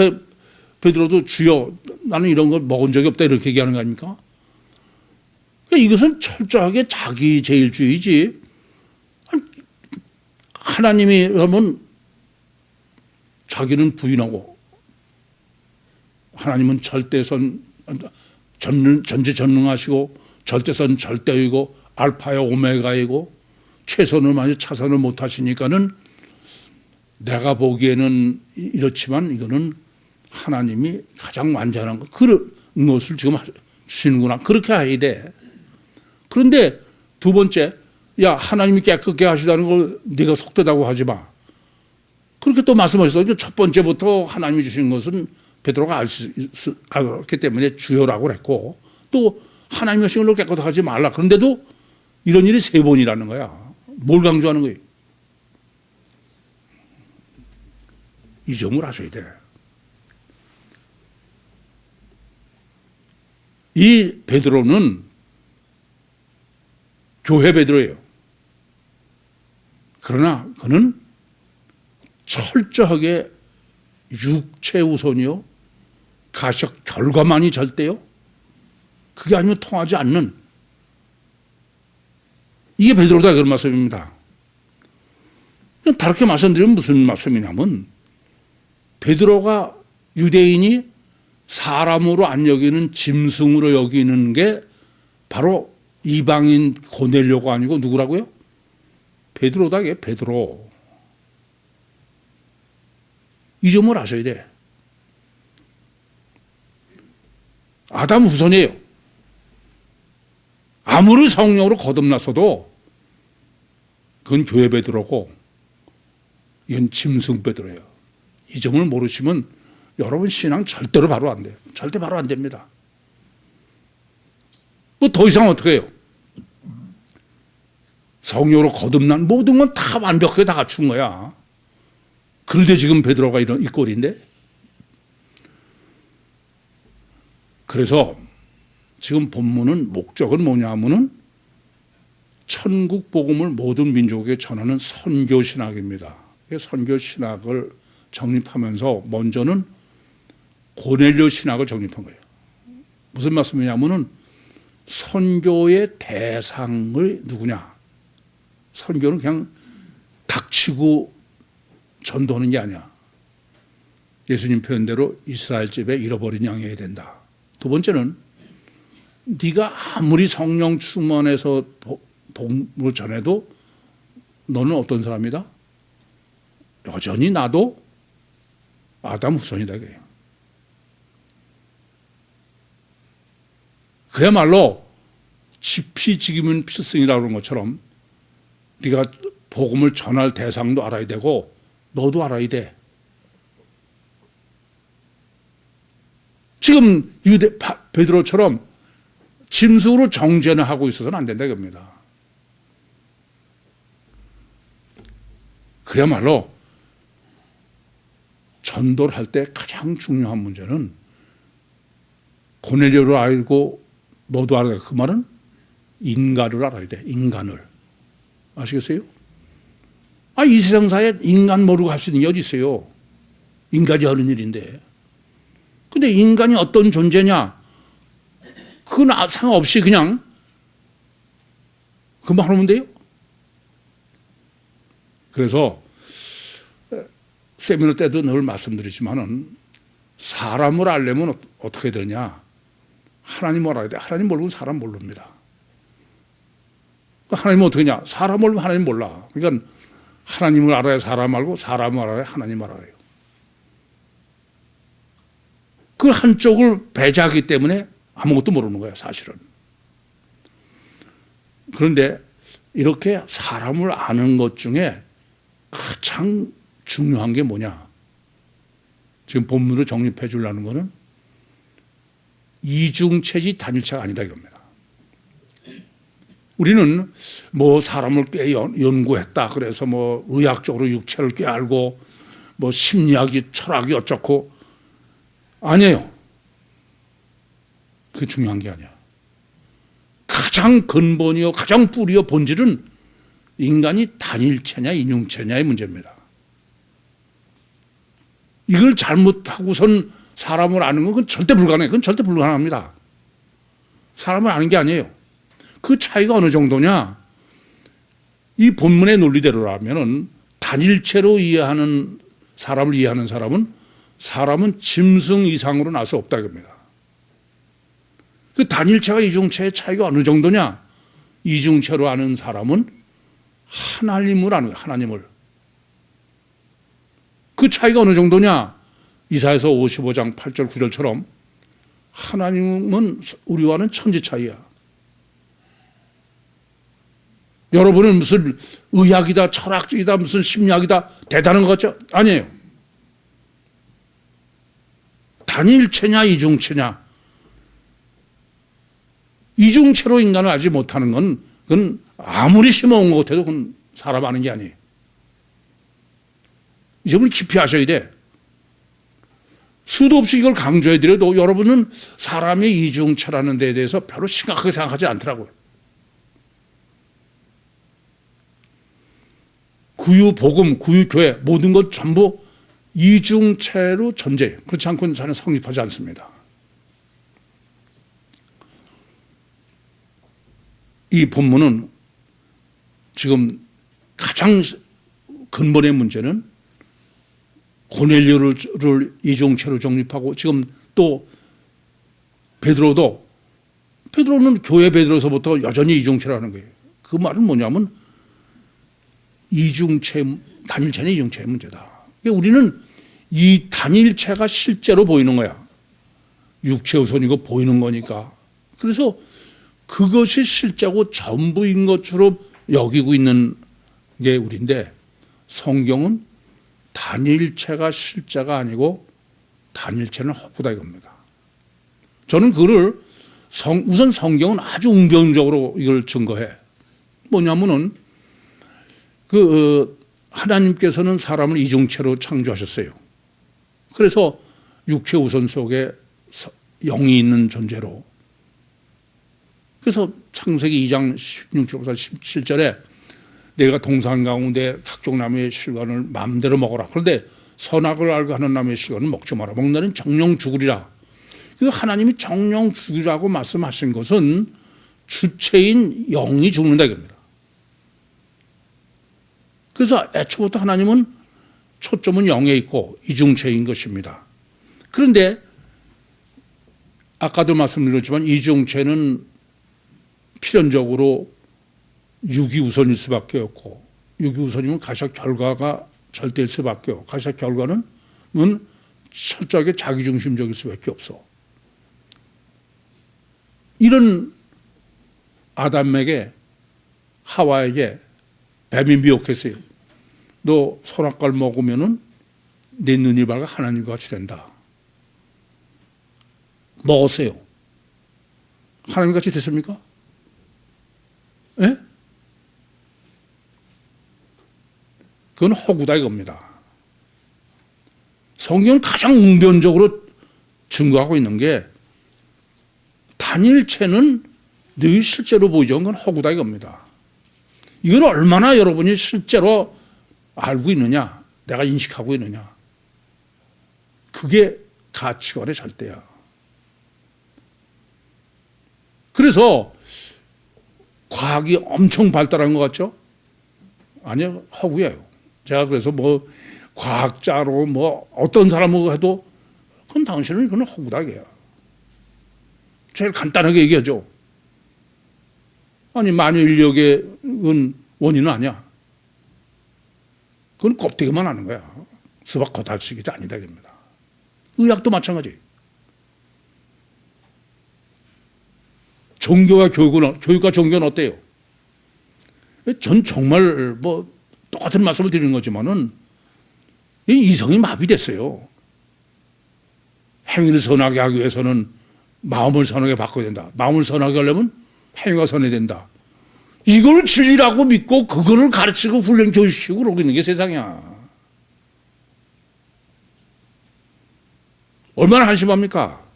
베드로도 주여 나는 이런 걸 먹은 적이 없다 이렇게 얘기하는 거 아닙니까? 그러니까 이것은 철저하게 자기 제일주의지. 하나님이라면 자기는 부인하고 하나님은 전지전능하시고 절대선 절대이고 알파요 오메가이고 최선을 많이 차선을 못하시니까는 내가 보기에는 이렇지만 이거는 하나님이 가장 완전한 것 그런 것을 지금 주시는구나. 그렇게 해야 돼. 그런데 두 번째 야 하나님이 깨끗게 하시다는 걸 네가 속되다고 하지 마. 그렇게 또 말씀하셨어요. 첫 번째부터 하나님이 주신 것은 베드로가 알기 때문에 주요라고 그랬고 또 하나님이 하신 걸로 깨끗하지 말라. 그런데도 이런 일이 3번이라는 거야. 뭘 강조하는 거예요? 이 점을 아셔야 돼. 이 베드로는 교회 베드로예요. 그러나 그는 철저하게 육체 우선이요. 가시적 결과만이 절대요. 그게 아니면 통하지 않는 이게 베드로다 그런 말씀입니다. 다르게 말씀드리면 무슨 말씀이냐면 베드로가 유대인이 사람으로 안 여기는 짐승으로 여기는 게 바로 이방인 고넬료가 아니고 누구라고요? 베드로다. 이게 베드로. 이 점을 아셔야 돼. 아담 후손이에요. 아무리 성령으로 거듭났어도 그건 교회 베드로고 이건 짐승 베드로예요. 이 점을 모르시면 여러분 신앙 절대로 바로 안 돼요. 절대 바로 안 됩니다. 뭐 더 이상 어떻게 해요? 성령으로 거듭난 모든 건 다 완벽하게 다 갖춘 거야. 그런데 지금 베드로가 이런 이 꼴인데. 그래서 지금 본문은 목적은 뭐냐면은 천국 복음을 모든 민족에게 전하는 선교 신학입니다. 선교 신학을 정립하면서 먼저는 고넬료 신학을 정립한 거예요. 무슨 말씀이냐면은 선교의 대상을 누구냐? 선교는 그냥 닥치고 전도하는 게 아니야. 예수님 표현대로 이스라엘 집에 잃어버린 양이어야 된다. 두 번째는 네가 아무리 성령 충만해서 복음을 전해도 너는 어떤 사람이다? 여전히 나도 아담 후손이다. 그야말로 지피지기면 필승이라고 그런 것처럼 네가 복음을 전할 대상도 알아야 되고 너도 알아야 돼. 지금 베드로처럼 짐승으로 정죄나 하고 있어서는 안 된다 이겁니다. 그야말로 전도를 할 때 가장 중요한 문제는 고넬료를 알고 너도 알아야 돼. 그 말은 인간을 알아야 돼. 인간을. 아시겠어요? 이 세상사에 인간 모르고 할 수 있는 게 어디 있어요? 인간이 하는 일인데. 근데 인간이 어떤 존재냐? 그건 상관없이 그냥 그만 하면 돼요. 그래서 세미나 때도 늘 말씀드리지만은 사람을 알려면 어떻게 되냐? 하나님을 알아야 돼. 하나님 모르면 사람 모릅니다. 하나님은 어떻게 하냐? 사람 모르면 하나님 몰라. 그러니까 하나님을 알아야 사람 알고 사람을 알아야 하나님 알아요. 그 한쪽을 배제하기 때문에 아무것도 모르는 거예요, 사실은. 그런데 이렇게 사람을 아는 것 중에 가장 중요한 게 뭐냐? 지금 본문으로 정립해 주려는 거는 이중체지 단일체가 아니다 이겁니다. 우리는 뭐 사람을 꽤 연구했다. 그래서 뭐 의학적으로 육체를 꽤 알고 뭐 심리학이 철학이 어쩌고 아니에요. 그게 중요한 게 아니야. 가장 근본이요, 가장 뿌리요, 본질은 인간이 단일체냐 인중체냐의 문제입니다. 이걸 잘못하고선 사람을 아는 건 그건 절대 불가능해요. 그건 절대 불가능합니다. 사람을 아는 게 아니에요. 그 차이가 어느 정도냐? 이 본문의 논리대로라면은 단일체로 이해하는 사람을 이해하는 사람은 짐승 이상으로 나서 없다 이겁니다. 그 단일체와 이중체의 차이가 어느 정도냐? 이중체로 아는 사람은 하나님을 아는 거예요. 하나님을. 그 차이가 어느 정도냐? 이사야서 55장 8절 9절처럼 하나님은 우리와는 천지 차이야. 여러분은 무슨 의학이다, 철학적이다, 무슨 심리학이다, 대단한 것 같죠? 아니에요. 단일체냐, 이중체냐. 이중체로 인간을 알지 못하는 건 그건 아무리 심어온 것 같아도 그건 사람 아는 게 아니에요. 이 점을 깊이 아셔야 돼. 수도 없이 이걸 강조해드려도 여러분은 사람의 이중체라는 데에 대해서 별로 심각하게 생각하지 않더라고요. 구유 복음, 구유 교회 모든 것 전부 이중체로 전제해요. 그렇지 않고는 저는 성립하지 않습니다. 이 본문은 지금 가장 근본의 문제는 고넬료를 이중체로 정립하고 지금 또 베드로는 교회 베드로서부터 여전히 이중체라는 거예요. 그 말은 뭐냐면 이중체, 단일체는 이중체의 문제다. 그러니까 우리는 이 단일체가 실제로 보이는 거야. 육체 우선이고 보이는 거니까. 그래서 그것이 실제고 전부인 것처럼 여기고 있는 게 우리인데 성경은 단일체가 실제가 아니고 단일체는 허구다 이겁니다. 저는 그거를 우선 성경은 아주 웅변적으로 이걸 증거해. 뭐냐면은 하나님께서는 사람을 이중체로 창조하셨어요. 그래서 육체 우선 속에 영이 있는 존재로. 그래서 창세기 2장 16절부터 17절에 내가 동산 가운데 각종 나무의 실과를 마음대로 먹어라. 그런데 선악을 알고 하는 나무의 실과는 먹지 마라. 먹는 정령 죽으리라. 그 하나님이 정령 죽으라고 말씀하신 것은 주체인 영이 죽는다 이겁니다. 그래서 애초부터 하나님은 초점은 영에 있고 이중체인 것입니다. 그런데 아까도 말씀드렸지만 이중체는 필연적으로 육이 우선일 수밖에 없고, 육이 우선이면 가시적 결과가 절대일 수밖에 없고, 가시적 결과는 철저하게 자기중심적일 수밖에 없어. 이런 아담에게, 하와에게 뱀이 미혹했어요. 너 선악과를 먹으면은 내 눈이 밝아 하나님과 같이 된다. 먹었어요. 하나님 같이 됐습니까? 예? 그건 허구다 이겁니다. 성경은 가장 웅변적으로 증거하고 있는 게 단일체는 늘 실제로 보이죠. 그건 허구다 이겁니다. 이걸 얼마나 여러분이 실제로 알고 있느냐, 내가 인식하고 있느냐. 그게 가치관의 절대야. 그래서 과학이 엄청 발달한 것 같죠? 아니요, 허구예요. 제가 그래서 뭐 과학자로 뭐 어떤 사람하고 해도 그건 당신은 그건 허구다 이게요. 제일 간단하게 얘기하죠. 아니 만유 인력의 원인은 아니야. 그건 껍데기만 하는 거야. 수박 겉핥기가 아니다 이겁니다. 의학도 마찬가지. 종교와 교육과 종교는 어때요? 전 정말 뭐 똑같은 말씀을 드리는 거지만은 이성이 마비됐어요. 행위를 선하게 하기 위해서는 마음을 선하게 바꿔야 된다. 마음을 선하게 하려면 행위가 선해야 된다. 이걸 진리라고 믿고 그거를 가르치고 훈련 교육시키고 그러고 있는 게 세상이야. 얼마나 한심합니까?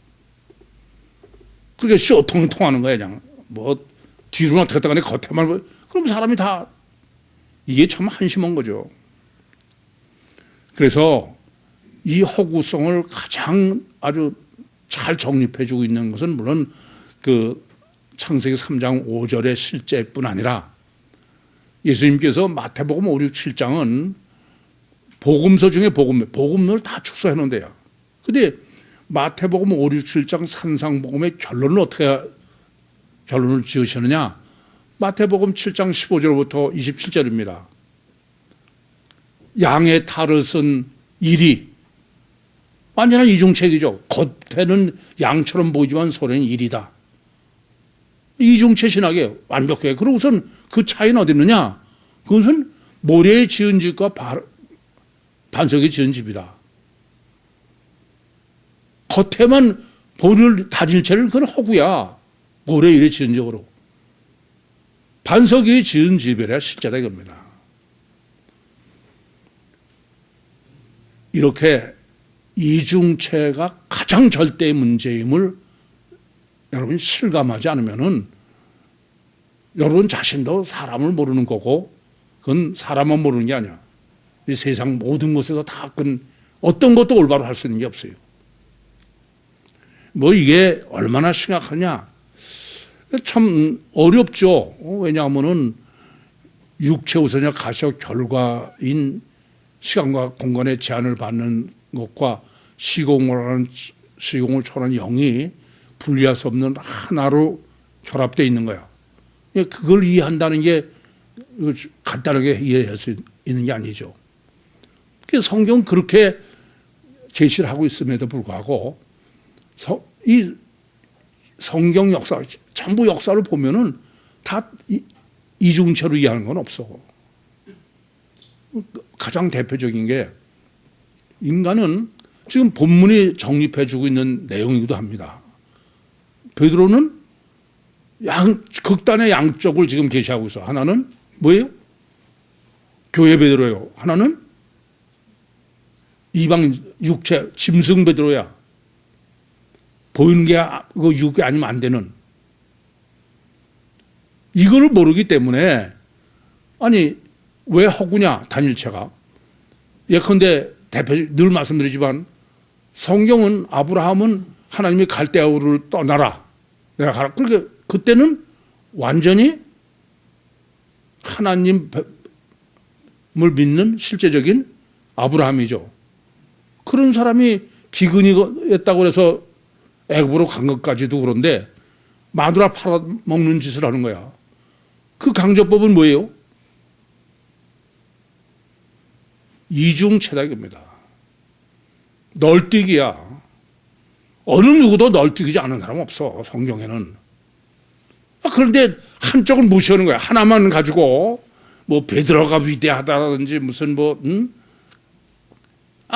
그렇게 쇼통이 통하는 거야 그냥. 뭐 뒤로나 어떻게 간에 겉에만. 그럼 사람이 다 이게 참 한심한 거죠. 그래서 이 허구성을 가장 아주 잘 정립해주고 있는 것은 물론 그 창세기 3장 5절의 실제뿐 아니라 예수님께서 마태복음 5, 6, 7장은 복음서 중에 복음을 다 축소해 놓은데요. 근데 마태복음 5, 6, 7장 산상복음의 결론을 어떻게 결론을 지으시느냐? 마태복음 7장 15절부터 27절입니다. 양의 탈을 쓴 일이 완전한 이중체이죠. 겉에는 양처럼 보이지만 속에는 일이다. 이중체 신학이에요. 완벽해. 그러고선 그 차이는 어디 있느냐? 그것은 모래에 지은 집과 반석에 지은 집이다. 겉에만 보는 단일체를 그건 허구야. 모래 위에 지은 집으로. 반석 위에 지은 집이라 실제다 이겁니다. 이렇게 이중체가 가장 절대의 문제임을 여러분이 실감하지 않으면은 여러분 자신도 사람을 모르는 거고, 그건 사람만 모르는 게 아니야. 이 세상 모든 것에서 다 어떤 것도 올바로 할 수 있는 게 없어요. 뭐 이게 얼마나 심각하냐. 참 어렵죠. 왜냐하면은 육체 우선이나 가시적 결과인 시간과 공간의 제한을 받는 것과 시공을 초월한 영이 분리할 수 없는 하나로 결합되어 있는 거야. 그걸 이해한다는 게 간단하게 이해할 수 있는 게 아니죠. 성경은 그렇게 계시를 하고 있음에도 불구하고 이 성경 역사, 전부 역사를 보면은 다 이중체로 이해하는 건 없어. 가장 대표적인 게 인간은 지금 본문이 정립해주고 있는 내용이기도 합니다. 베드로는 극단의 양쪽을 지금 계시하고 있어. 하나는 뭐예요? 교회 베드로예요. 하나는 이방 육체 짐승 베드로야. 보이는 게 육이 아니면 안 되는. 이걸 모르기 때문에 아니 왜 허구냐 단일체가. 예컨대 늘 말씀드리지만 성경은 아브라함은 하나님이 갈대아우를 떠나라. 내가 가라. 그러니까 그때는 완전히 하나님을 믿는 실제적인 아브라함이죠. 그런 사람이 기근이었다고 해서 애굽으로 간 것까지도 그런데 마누라 팔아먹는 짓을 하는 거야. 그 강조법은 뭐예요? 이중채락입니다. 널뛰기야. 어느 누구도 널뛰기지 않은 사람 없어, 성경에는. 그런데 한쪽은 무시하는 거야. 하나만 가지고 뭐 베드로가 위대하다든지 무슨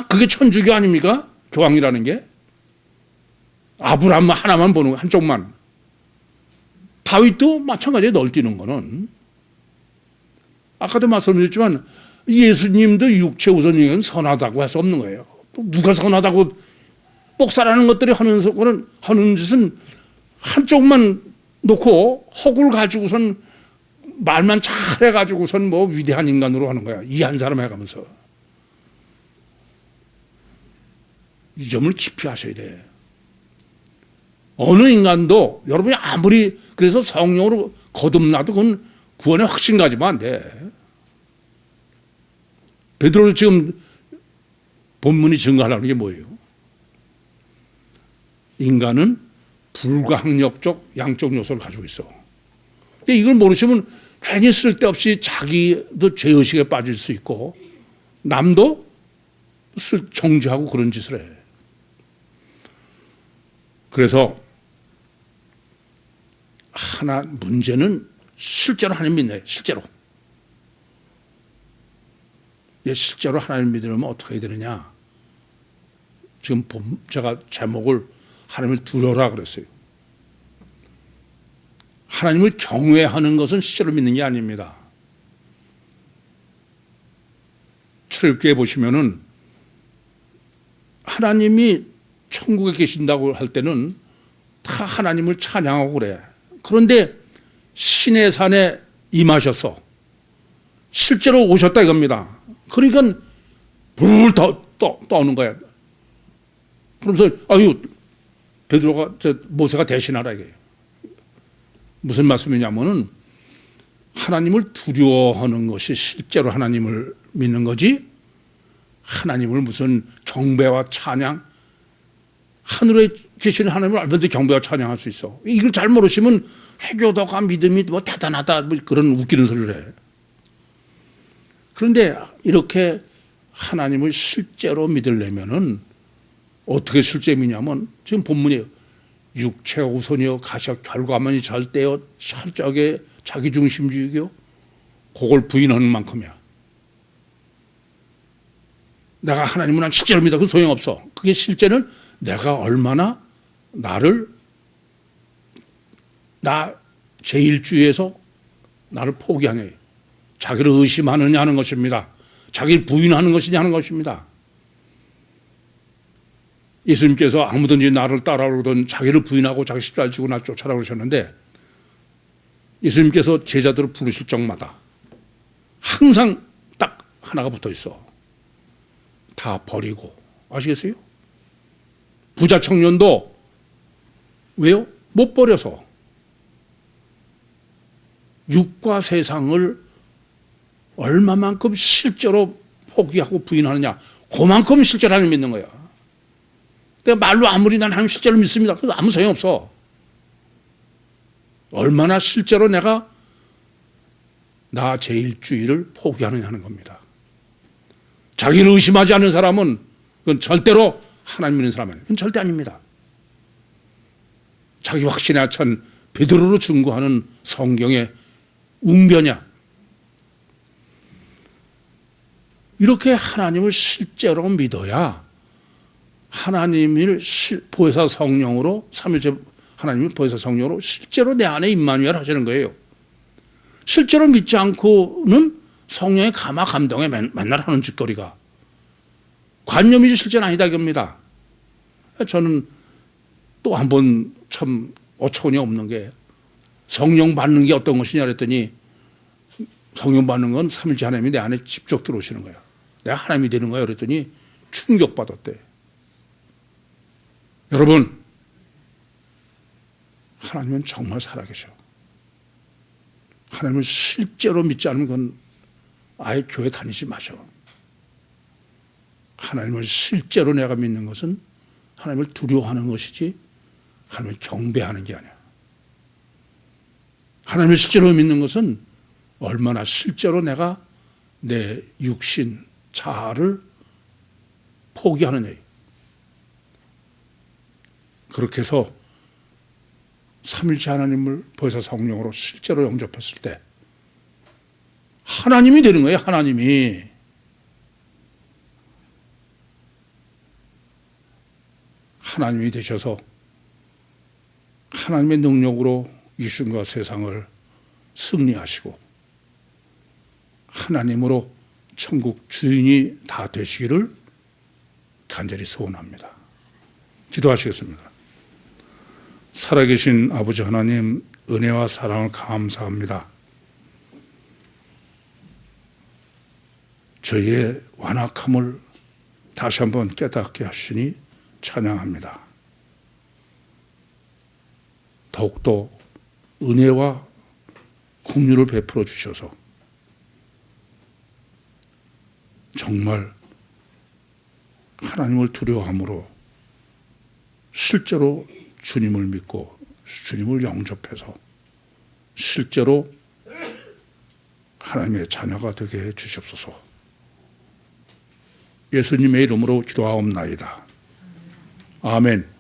그게 천주교 아닙니까? 교황이라는 게. 아브라함 하나만 보는 거, 한쪽만. 다윗도 마찬가지에 널뛰는 거는. 아까도 말씀드렸지만 예수님도 육체 우선이는 선하다고 할 수 없는 거예요. 누가 선하다고 복사라는 것들이 하는 짓은 한쪽만 놓고 허구를 가지고선 말만 잘해가지고선 뭐 위대한 인간으로 하는 거야. 이 한 사람 해가면서. 이 점을 깊이 하셔야 돼. 어느 인간도 여러분이 아무리 그래서 성령으로 거듭나도 그건 구원의 확신 가지면 안 돼. 베드로 지금 본문이 증거하려는 게 뭐예요? 인간은 불가항력적 양적 요소를 가지고 있어. 근데 이걸 모르시면 괜히 쓸데없이 자기도 죄의식에 빠질 수 있고 남도 정죄하고 그런 짓을 해. 그래서 문제는 실제로 하나님 믿네. 실제로 하나님 믿으려면 어떻게 해야 되느냐. 지금 제가 제목을 하나님을 두려라 그랬어요. 하나님을 경외하는 것은 실제로 믿는 게 아닙니다. 출애굽기에 보시면은 하나님이 천국에 계신다고 할 때는 다 하나님을 찬양하고 그래. 그런데 신의 산에 임하셔서 실제로 오셨다 이겁니다. 그러니까 불 떠오는 거야. 그러면서 베드로가 모세가 대신하라 이게 무슨 말씀이냐면은 하나님을 두려워하는 것이 실제로 하나님을 믿는 거지. 하나님을 무슨 경배와 찬양, 하늘에 계시는 하나님을 얼마든지 경배와 찬양할 수 있어. 이걸 잘 모르시면 회교도가 믿음이 뭐 대단하다 뭐 그런 웃기는 소리를 해. 그런데 이렇게 하나님을 실제로 믿으려면은 어떻게 실제 믿냐면 지금 본문이에요. 육체가 우선이요 가시와 결과만이 절대요 철저하게 자기중심주의요 그걸 부인하는 만큼이야. 내가 하나님을 난 실제로 믿어. 그건 소용없어. 그게 실제는 내가 얼마나 나 제1주의에서 나를 포기하냐. 자기를 의심하느냐 하는 것입니다. 자기를 부인하는 것이냐 하는 것입니다. 예수님께서 아무든지 나를 따라오든 자기를 부인하고 자기 십자가를 지고 날 쫓아라 그러셨는데 예수님께서 제자들을 부르실 적마다 항상 딱 하나가 붙어 있어. 다 버리고. 아시겠어요? 부자 청년도 왜요? 못 버려서. 육과 세상을 얼마만큼 실제로 포기하고 부인하느냐. 그만큼 실제로 하나님 믿는 거야. 내가 말로 아무리 난 하나님 실제로 믿습니다. 그래도 아무 소용없어. 얼마나 실제로 내가 나 제1주의를 포기하느냐 하는 겁니다. 자기를 의심하지 않는 사람은 그건 절대로 하나님 믿는 사람 아니에요. 그건 절대 아닙니다. 자기 확신에 찬 베드로로 증거하는 성경의 웅변이야. 이렇게 하나님을 실제로 믿어야 하나님을 보혜사 성령으로 삼위일체 하나님을 보혜사 성령으로 실제로 내 안에 임마누엘 하시는 거예요. 실제로 믿지 않고는 성령의 감화 감동에 맨날 하는 짓거리가 관념이지 실제는 아니다 이겁니다. 저는 또 한 번 참 어처구니 없는 게 성령 받는 게 어떤 것이냐 그랬더니 성령 받는 건 삼위일체 하나님이 내 안에 직접 들어오시는 거야. 내가 하나님이 되는 거야 그랬더니 충격받았대. 여러분, 하나님은 정말 살아계셔. 하나님을 실제로 믿지 않으면 그건 아예 교회 다니지 마셔. 하나님을 실제로 내가 믿는 것은 하나님을 두려워하는 것이지 하나님을 경배하는 게 아니야. 하나님을 실제로 믿는 것은 얼마나 실제로 내가 내 육신, 자아를 포기하느냐. 그렇게 해서 삼일체 하나님을 보혜사 성령으로 실제로 영접했을 때 하나님이 되는 거예요. 하나님이. 하나님이 되셔서 하나님의 능력으로 이신과 세상을 승리하시고 하나님으로 천국 주인이 다 되시기를 간절히 소원합니다. 기도하시겠습니다. 살아계신 아버지 하나님, 은혜와 사랑을 감사합니다. 저희의 완악함을 다시 한번 깨닫게 하시니 찬양합니다. 더욱더 은혜와 긍휼을 베풀어 주셔서 정말 하나님을 두려워함으로 실제로 주님을 믿고 주님을 영접해서 실제로 하나님의 자녀가 되게 해 주시옵소서. 예수님의 이름으로 기도하옵나이다. 아멘.